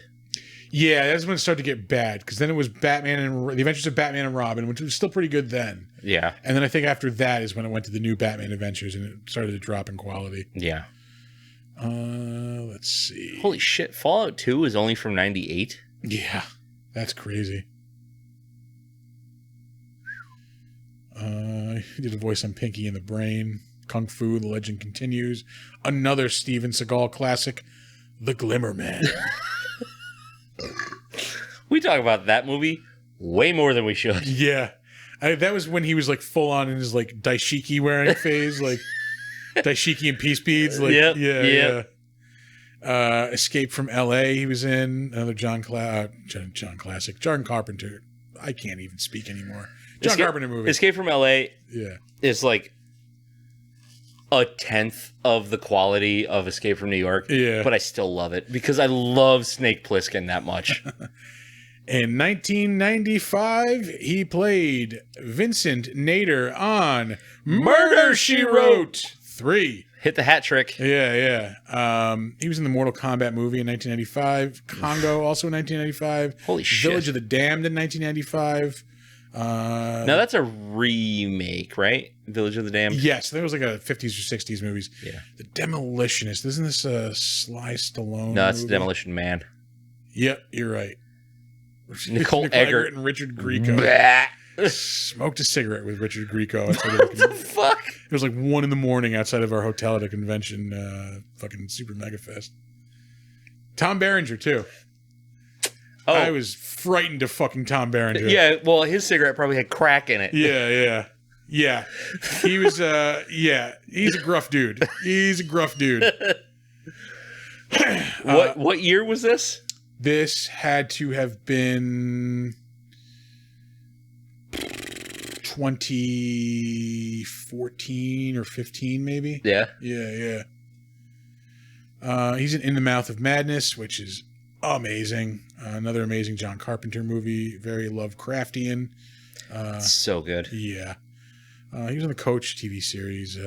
Yeah, that's when it started to get bad, because then it was Batman and the Adventures of Batman and Robin, which was still pretty good then. Yeah. And then I think after that is when it went to the new Batman Adventures, and it started to drop in quality. Yeah. Let's see. Holy shit, Fallout 2 is only from 98? Yeah, that's crazy. He did a voice on Pinky and the Brain, Kung Fu, The Legend Continues, another Steven Seagal classic, The Glimmer Man. We talk about that movie way more than we should. Yeah. That was when he was like full on in his like daishiki wearing phase, like daishiki and peace beads. Like, yep. Yeah. Escape from L.A. he was in, another John classic. John Carpenter. I can't even speak anymore. John Carpenter movie. Escape from L.A. Yeah. is like a tenth of the quality of Escape from New York. Yeah. But I still love it because I love Snake Plissken that much. In 1995, he played Vincent Nader on Murder, She Wrote 3. Hit the hat trick. Yeah. He was in the Mortal Kombat movie in 1995. Congo, also in 1995. Holy shit. Village of the Damned in 1995. Now that's a remake, right? Village of the Damned? Yes, there was like a 50s or 60s movies. Yeah. The Demolitionist. Isn't this a Sly Stallone No, it's movie? Demolition Man. Yep, you're right. Nicole Eggert and Richard Grieco. Blah. Smoked a cigarette with Richard Grieco. What the fuck? It was like 1 a.m. outside of our hotel at a convention, fucking Super Mega Fest. Tom Berenger, too. Oh. I was frightened of fucking Tom Berenger. Yeah, well, his cigarette probably had crack in it. Yeah. He was, he's a gruff dude. What year was this? This had to have been 2014 or 15, maybe. Yeah. Yeah. He's in the Mouth of Madness, which is amazing. Another amazing John Carpenter movie. Very Lovecraftian. So good. Yeah. He was on the Coach TV series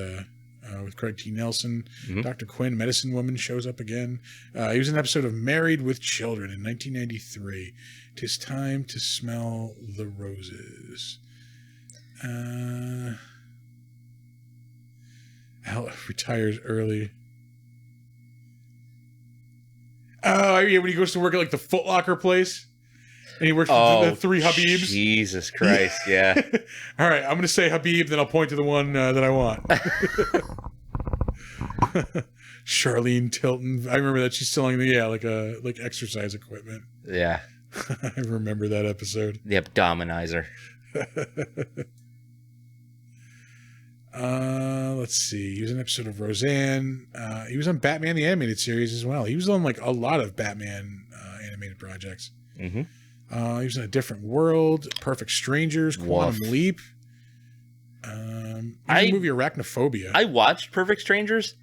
with Craig T. Nelson. Mm-hmm. Dr. Quinn, Medicine Woman, shows up again. He was in an episode of Married with Children in 1993. 'Tis time to smell the roses. Al retires early. Oh, yeah, when he goes to work at like the Foot Locker place. And he works for the 3 Habibs. Jesus Christ, yeah. All right, I'm going to say Habib, then I'll point to the one that I want. Charlene Tilton. I remember that she's selling like exercise equipment. Yeah. I remember that episode. The Abdominizer. Let's see. He was in an episode of Roseanne. He was on Batman the Animated Series as well. He was on like a lot of Batman animated projects. Mm-hmm. He was in A Different World, Perfect Strangers, Quantum Leap. He was in the movie Arachnophobia. I watched Perfect Strangers,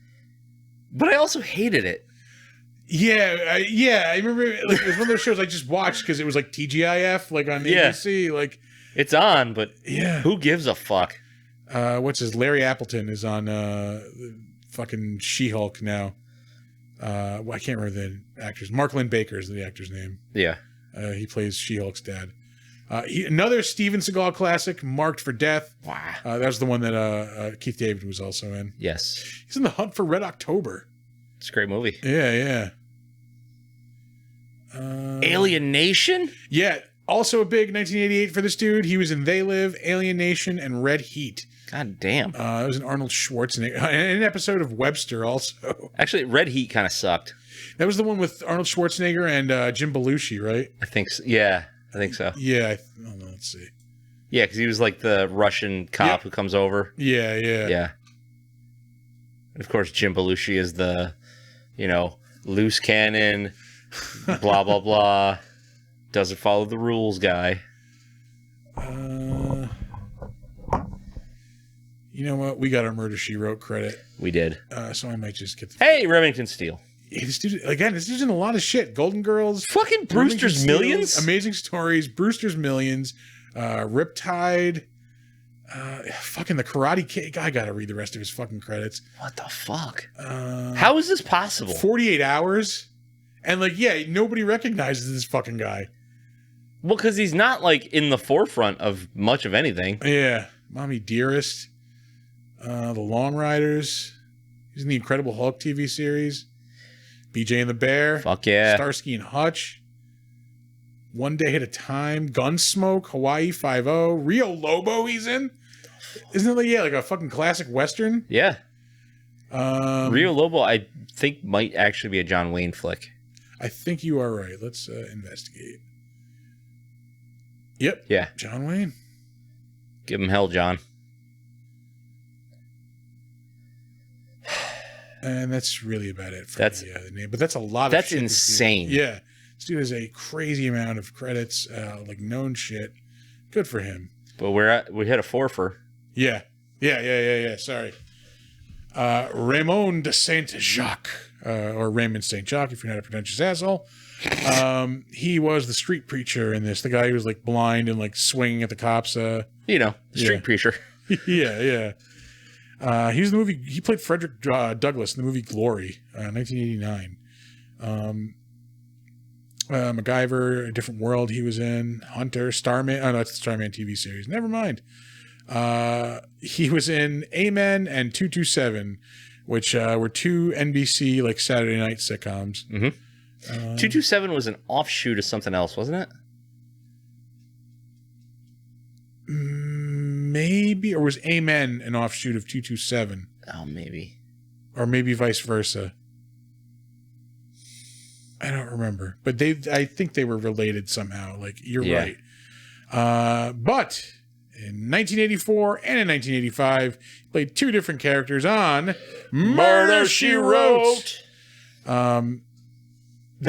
but I also hated it. Yeah. I remember like, it was one of those shows I just watched because it was like TGIF, like on ABC. Like it's on, but yeah, who gives a fuck? What's his? Larry Appleton is on fucking She-Hulk now. I can't remember the actors. Mark Lynn Baker is the actor's name. Yeah. He plays She-Hulk's dad. Another Steven Seagal classic, Marked for Death. Wow. That was the one that Keith David was also in. Yes. He's in The Hunt for Red October. It's a great movie. Yeah. Alien Nation? Yeah. Also a big 1988 for this dude. He was in They Live, Alien Nation, and Red Heat. God damn. It was an Arnold Schwarzenegger. And an episode of Webster also. Actually, Red Heat kind of sucked. That was the one with Arnold Schwarzenegger and Jim Belushi, right? I think so. Yeah, I think so. Yeah. Let's see. Yeah, because he was like the Russian cop who comes over. Yeah. Yeah. And of course, Jim Belushi is the, loose cannon, blah, blah, blah, doesn't follow the rules guy. You know what? We got our Murder, She Wrote credit. We did. So I might just get the... Hey, Remington Steele. This dude's in a lot of shit. Golden Girls. Fucking Brewster's Millions? Amazing Stories. Brewster's Millions. Riptide. Fucking The Karate Kid. I gotta read the rest of his fucking credits. What the fuck? How is this possible? 48 Hours. And nobody recognizes this fucking guy. Well, because he's not in the forefront of much of anything. Yeah. Mommy Dearest. The Long Riders. He's in the Incredible Hulk TV series. BJ and the Bear. Fuck yeah. Starsky and Hutch. One Day at a Time. Gunsmoke. Hawaii Five-0. Rio Lobo he's in. Isn't it like a fucking classic Western? Yeah. Rio Lobo I think might actually be a John Wayne flick. I think you are right. Let's investigate. Yep. Yeah. John Wayne. Give him hell, John. And that's really about it for the name. But that's a lot of That's shit. That's insane. Yeah. This dude has a crazy amount of credits, known shit. Good for him. But we hit a 4 for. Yeah. Sorry. Raymond de Saint-Jacques. or Raymond St. Jacques, if you're not a pretentious asshole. He was the street preacher in this. The guy who was like blind and like swinging at the cops. The street preacher. Yeah. He was in the movie. He played Frederick Douglass in the movie Glory, 1989. MacGyver, A Different World. He was in Hunter, Starman. Oh no, it's the Starman TV series. Never mind. He was in Amen and 227, which were two NBC like Saturday night sitcoms. 227 was an offshoot of something else, wasn't it? Maybe, or was Amen an offshoot of 227? Oh, maybe. Or maybe vice versa. I don't remember. But I think they were related somehow. Like, you're right. But in 1984 and in 1985, he played two different characters on Murder, She Wrote. That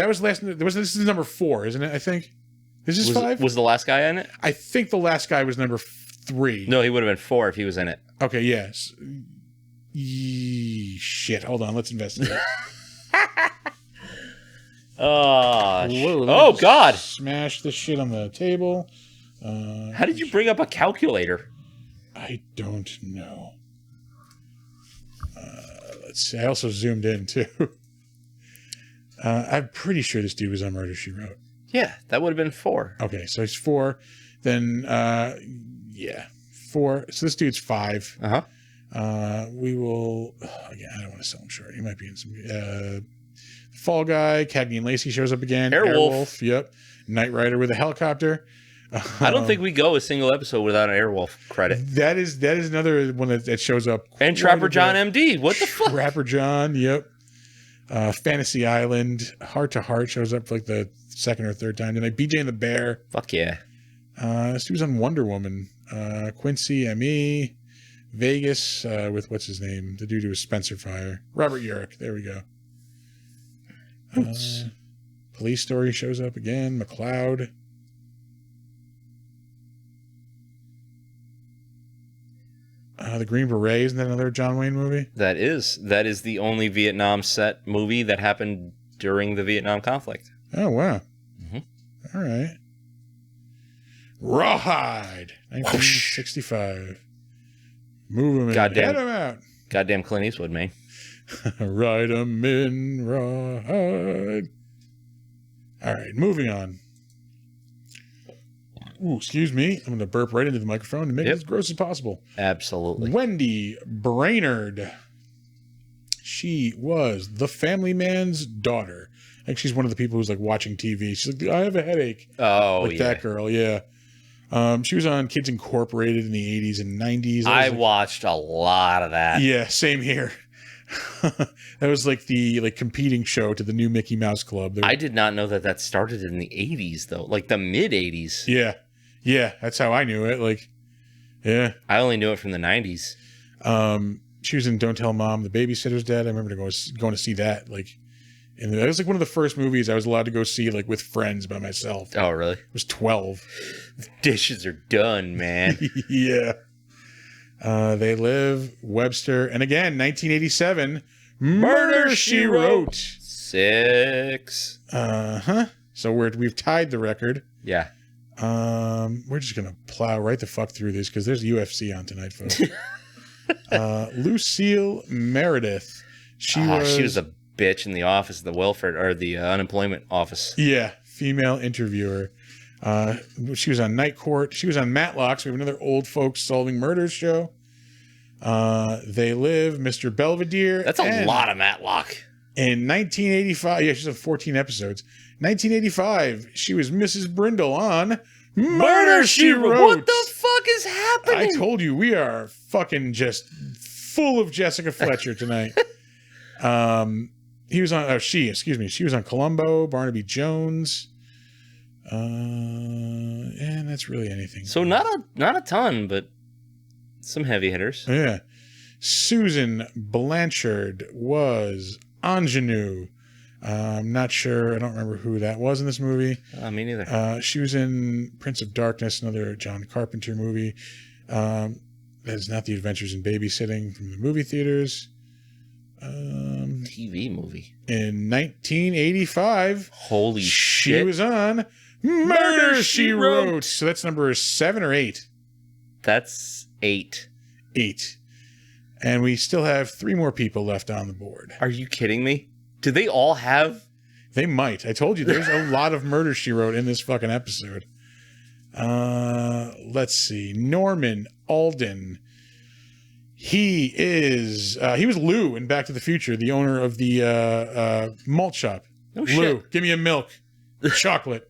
was this is number 4, isn't it? I think. This is 5? Was the last guy in it? I think the last guy was number 3. No, he would have been 4 if he was in it. Okay, yes. Shit, hold on. Let's investigate. Oh, God. Smash this shit on the table. How did you bring up a calculator? I don't know. Let's see. I also zoomed in, too. I'm pretty sure this dude was on Murder, She Wrote. Yeah, that would have been 4. Okay, so he's 4. Then, 4. So this dude's 5. We will... again, I don't want to sell him short. He might be in some... Fall Guy, Cagney and Lacey shows up again. Airwolf. Yep. Knight Rider with a helicopter. I don't think we go a single episode without an Airwolf credit. That is another one that shows up. And Trapper John MD. What the fuck? Trapper John, yep. Fantasy Island, Heart to Heart shows up for like the second or third time tonight. BJ and the Bear. Fuck yeah. This dude was on Wonder Woman. Quincy, M.E., Vegas, with what's his name? The dude who was Spencer Fire. Robert Urich. There we go. Police Story shows up again. McLeod. The Green Beret, isn't that another John Wayne movie? That is the only Vietnam set movie that happened during the Vietnam conflict. Oh, wow. All right. Rawhide, 1965. Move him in. Head him out. Goddamn Clint Eastwood, man. Ride him in, Rawhide. All right, moving on. Ooh, excuse me. I'm going to burp right into the microphone to make it as gross as possible. Absolutely. Wendy Brainerd. She was the family man's daughter. I think she's one of the people who's like watching TV. She's like, I have a headache. Oh, like that girl, yeah. She was on Kids Incorporated in the 80s and 90s. I watched a lot of that. Yeah, same here. That was like the competing show to the new Mickey Mouse Club. I did not know that started in the 80s, though. Like the mid 80s. Yeah. Yeah, that's how I knew it. Like, yeah. I only knew it from the 90s. She was in Don't Tell Mom, The Babysitter's Dead. I remember going to see that. Like, and that was like one of the first movies I was allowed to go see like with friends by myself. Oh, really? I was 12. Dishes are done, man. Yeah. They Live, Webster, and again, 1987, Murder, She Wrote. 6. So we've tied the record. Yeah. We're just gonna plow right the fuck through this because there's UFC on tonight, folks. Lucille Meredith. She was a bitch in the office, the welfare or the unemployment office. Yeah, female interviewer. She was on Night Court. She was on Matlock. So we have another old folks solving murders show. They Live, Mr. Belvedere. That's a lot of Matlock. In 1985, yeah, she's on 14 episodes. 1985, she was Mrs. Brindle on Murder, She Wrote. What the fuck is happening? I told you, we are fucking just full of Jessica Fletcher tonight. She was on Columbo, Barnaby Jones. And that's really anything. So not a ton, but some heavy hitters. Yeah. Susan Blanchard was Ingenue. I'm not sure. I don't remember who that was in this movie. Me neither. She was in Prince of Darkness, another John Carpenter movie. That is not The Adventures in Babysitting from the movie theaters. TV movie? In 1985. Holy shit. She was on Murder, She Wrote. So that's number 7 or 8? That's 8. 8. And we still have 3 more people left on the board. Are you kidding me? Do they all have... They might. I told you, there's a lot of Murder, She Wrote in this fucking episode. Let's see. Norman Alden. He was Lou in Back to the Future, the owner of the malt shop. No Lou, shit. give me a milk. Chocolate.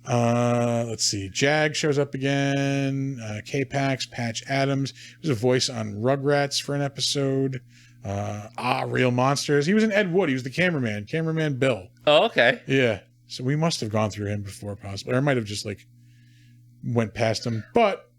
Let's see. Jag shows up again. K-Pax, Patch Adams. He was a voice on Rugrats for an episode. Real Monsters. He was in Ed Wood. He was the cameraman Bill. Oh, okay. Yeah. So we must have gone through him before, possibly. Or I might have just, went past him. But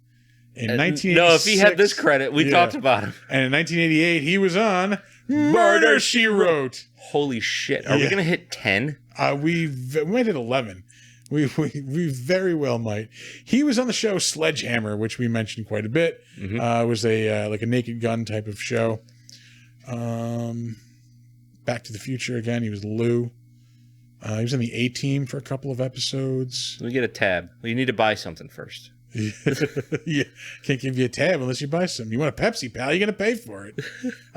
in 1986... No, if he had this credit, we talked about him. And in 1988, he was on Murder, She Wrote. Holy shit. Are we going to hit 10? We might hit 11. We very well might. He was on the show Sledgehammer, which we mentioned quite a bit. Mm-hmm. It was a Naked Gun type of show. Back to the Future again. He was Lou. He was in the A-Team for a couple of episodes. Let me get a tab. Well, you need to buy something first. Yeah, can't give you a tab unless you buy something. You want a Pepsi, pal? You're gonna pay for it.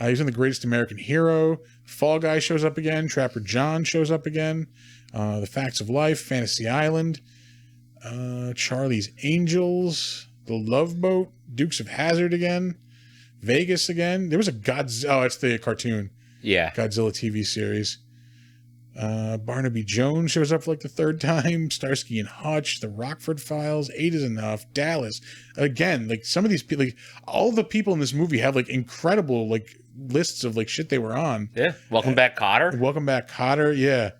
He's in The Greatest American Hero. Fall Guy shows up again. Trapper John shows up again. The Facts of Life. Fantasy Island. Charlie's Angels. The Love Boat. Dukes of Hazzard again. Vegas again. There was a Godzilla. Oh, it's the cartoon. Yeah. Godzilla TV series. Barnaby Jones shows up for the 3rd time. Starsky and Hutch, The Rockford Files, 8 is Enough, Dallas. Again, some of these people, all the people in this movie have incredible lists of shit they were on. Yeah. Welcome Back, Kotter. Welcome Back, Kotter. Yeah.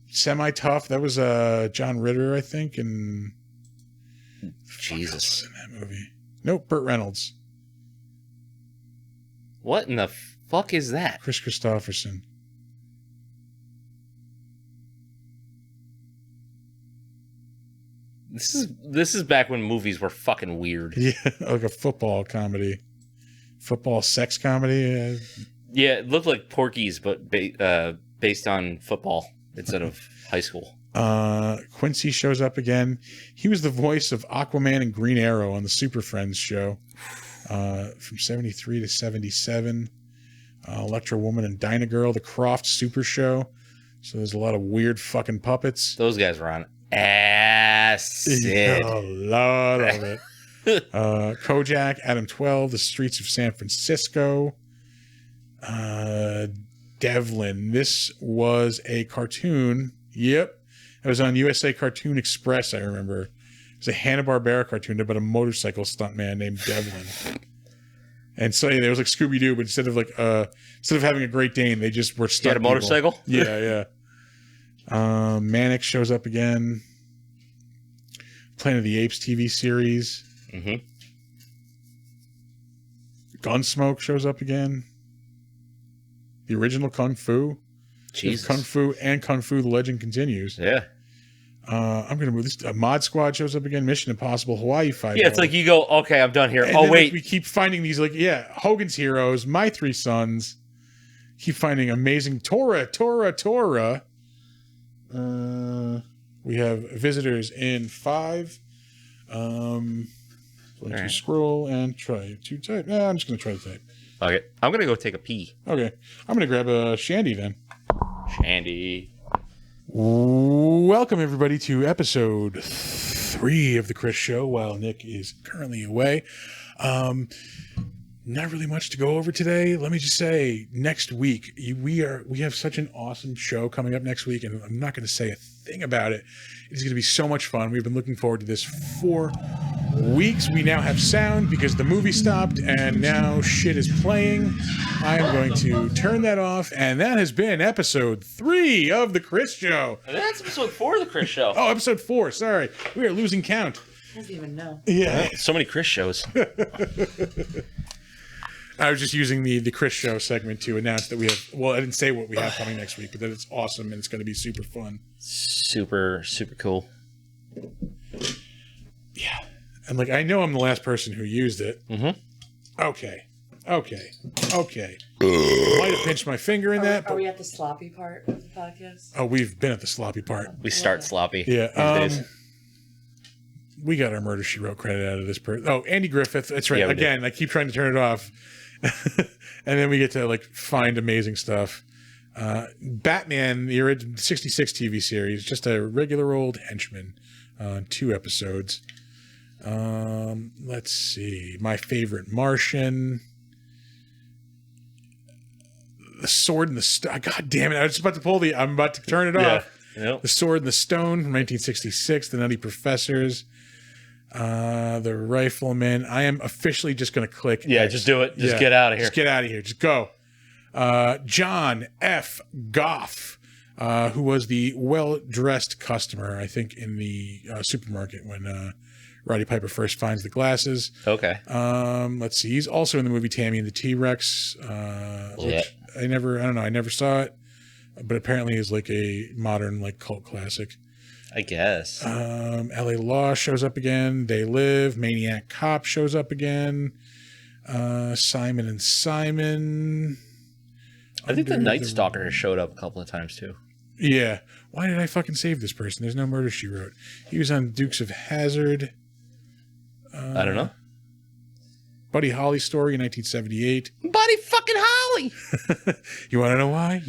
Semi Tough. That was John Ritter, I think, and Jesus in that movie. Nope, Burt Reynolds. What in the fuck is that? Chris Christopherson. This is back when movies were fucking weird. Yeah, like a football comedy. Football sex comedy. Yeah, it looked like Porky's, but based on football instead of high school. Quincy shows up again. He was the voice of Aquaman and Green Arrow on the Super Friends show from 73 to 77. Electro Woman and Dyna Girl, the Croft Super Show. So there's a lot of weird fucking puppets. Those guys were on acid. A lot of it. Kojak, Adam 12, The Streets of San Francisco. Devlin. This was a cartoon. Yep. It was on USA Cartoon Express, I remember. It was a Hanna-Barbera cartoon about a motorcycle stuntman named Devlin. And so there was Scooby-Doo, but instead of having a Great Dane, they just were stunt He had a motorcycle? People. Yeah. Mannix shows up again. Planet of the Apes TV series. Mm-hmm. Gunsmoke shows up again. The original Kung Fu. Jesus. Kung Fu and Kung Fu: The Legend Continues. Yeah. I'm going to move this. Mod Squad shows up again. Mission Impossible, Hawaii Five-O. Yeah, it's you go, okay, I'm done here. And oh, then, wait. we keep finding these, Hogan's Heroes, My Three Sons. Keep finding amazing Tora. We have visitors in 5. Right. Scroll and try to type. I'm just going to try to type. Okay. I'm going to go take a pee. Okay. I'm going to grab a Shandy then. Shandy. Welcome, everybody, to episode 3 of The Chris Show while Nick is currently away. Not really much to go over today. Let me just say, next week, we have such an awesome show coming up next week, and I'm not going to say a thing about it. It's going to be so much fun. We've been looking forward to this for weeks. We now have sound because the movie stopped, and now shit is playing. I am going to turn that off, and that has been episode 3 of The Chris Show. That's episode 4 of The Chris Show. Oh, episode 4. Sorry. We are losing count. I don't even know. Yeah. So many Chris shows. I was just using the Chris Show segment to announce that we have, well, I didn't say what we have coming next week, but that it's awesome and it's going to be super fun. Super, super cool. Yeah. And I know I'm the last person who used it. Mm-hmm. Okay. Okay. Might have pinched my finger in that. Are we at the sloppy part of the podcast? Oh, we've been at the sloppy part. We start sloppy. Yeah. These days. We got our Murder, She Wrote credit out of this person. Oh, Andy Griffith. That's right. Yeah, Again, I keep trying to turn it off. And then we get to, like, find amazing stuff. Batman, the original 66 TV series, just a regular old henchman on 2 episodes. Let's see. My Favorite Martian. The Sword and the Stone. God damn it. I was just about to I'm about to turn it off. Yep. The Sword and the Stone from 1966. The Nutty Professors. The Rifleman. I am officially just going to click. Yeah, X. just do it. Just get out of here. Just get out of here. Just go. John F. Goff, who was the well-dressed customer, I think, in the supermarket when Roddy Piper first finds the glasses. Okay. Let's see. He's also in the movie Tammy and the T-Rex, which I never saw it, but apparently is like a modern, like, cult classic. I guess. L.A. Law shows up again. They Live. Maniac Cop shows up again. Simon and Simon. I think the Night Stalker has showed up a couple of times too. Yeah. Why did I fucking save this person? There's no Murder, She Wrote. He was on Dukes of Hazzard. I don't know. Buddy Holly Story in 1978. Buddy fucking Holly. You want to know why?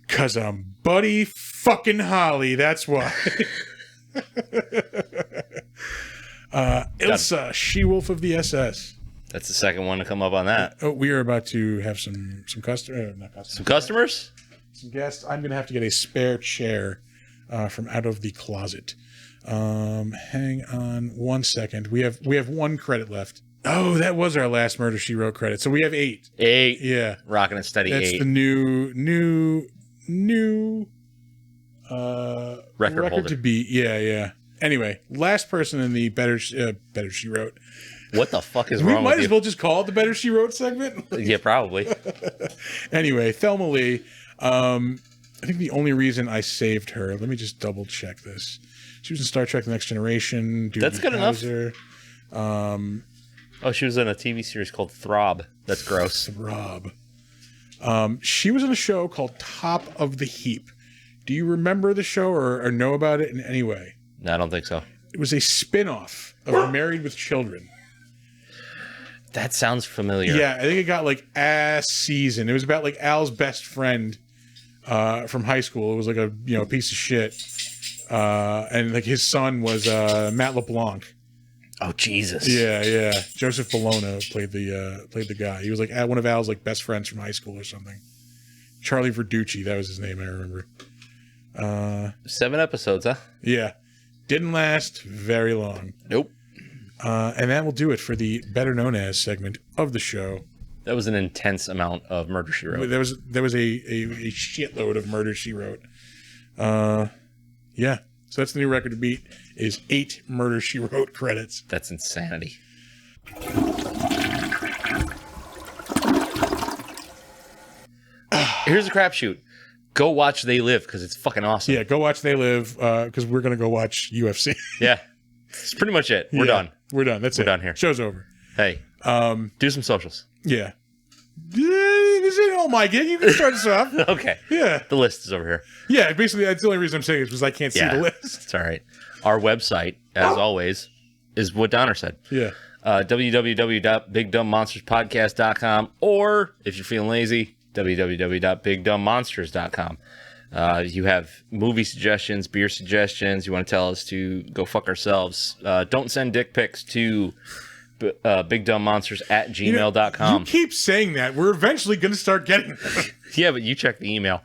Because I'm Buddy fucking Holly. That's why. Ilsa, She-Wolf of the SS. That's the second one to come up on that. Oh, we are about to have some customers. Some customers? Some guests. I'm going to have to get a spare chair from out of the closet. Hang on 1 second. We have 1 credit left. Oh, that was our last Murder, She Wrote credit. So we have 8. 8. Yeah. Rocking a steady 8. That's the new record holder. to beat. Yeah. Anyway, last person in the Better She Wrote. What the fuck is We wrong might with as you? well just call it the Better She Wrote segment. Yeah, probably. Anyway, Thelma Lee. I think the only reason I saved her, let me just double check this. She was in Star Trek The Next Generation. That's good enough. enough. Oh, she was in a TV series called Throb. That's gross. Rob. She was in a show called Top of the Heap. Do you remember the show or know about it in any way? No, I don't think so. It was a spin-off of Married with Children. That sounds familiar. Yeah, I think it got like a season. It was about like Al's best friend from high school. It was like a piece of shit. And like his son was Matt LeBlanc. Oh Jesus. Yeah. Joseph Bologna played the guy. He was like one of Al's like best friends from high school or something. Charlie Verducci, that was his name, I remember. 7 episodes, huh? Yeah. Didn't last very long. Nope. And that will do it for the Better Known As segment of the show. That was an intense amount of Murder, She Wrote. There was a shitload of Murder, She Wrote. Yeah. So that's the new record to beat is 8 Murder, She Wrote credits. That's insanity. Here's a crapshoot. Go watch They Live because it's fucking awesome. Yeah, go watch They Live because we're going to go watch UFC. Yeah. That's pretty much it. We're done. We're done. That's We're it. done here. Show's over. Hey, do some socials. Yeah. Oh my god, you can start us off. Okay. Yeah. The list is over here. Yeah, basically that's the only reason I'm saying it because I can't see the list. It's all right. Our website, as always, is what Donner said. Yeah. www.bigdumbmonsterspodcast.com, or if you're feeling lazy, www.bigdumbmonsters.com. You have movie suggestions, beer suggestions. You want to tell us to go fuck ourselves. Don't send dick pics to bigdumbmonsters@gmail.com. You keep saying that. We're eventually going to start getting them. Yeah, but you check the email.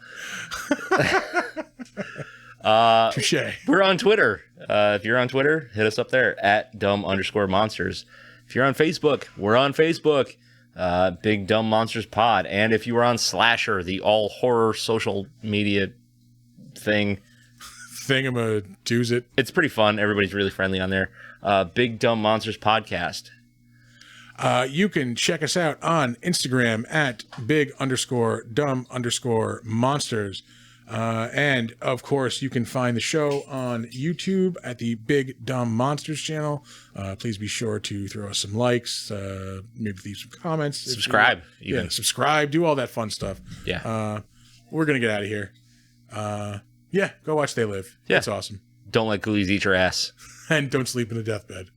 Touche. We're on Twitter. If you're on Twitter, hit us up there @dumb_monsters. If you're on Facebook, we're on Facebook. Big Dumb Monsters Pod. And if you were on Slasher, the all horror social media thing, Thingamadoozit. it's pretty fun. Everybody's really friendly on there. Big Dumb Monsters Podcast. You can check us out on Instagram @big_dumb_monsters. And of course, you can find the show on YouTube at the Big Dumb Monsters channel. Please be sure to throw us some likes, maybe leave some comments. Subscribe. Yeah, subscribe. Do all that fun stuff. Yeah. We're going to get out of here. Yeah, go watch They Live. Yeah. That's awesome. Don't let ghoulies eat your ass. And don't sleep in a deathbed.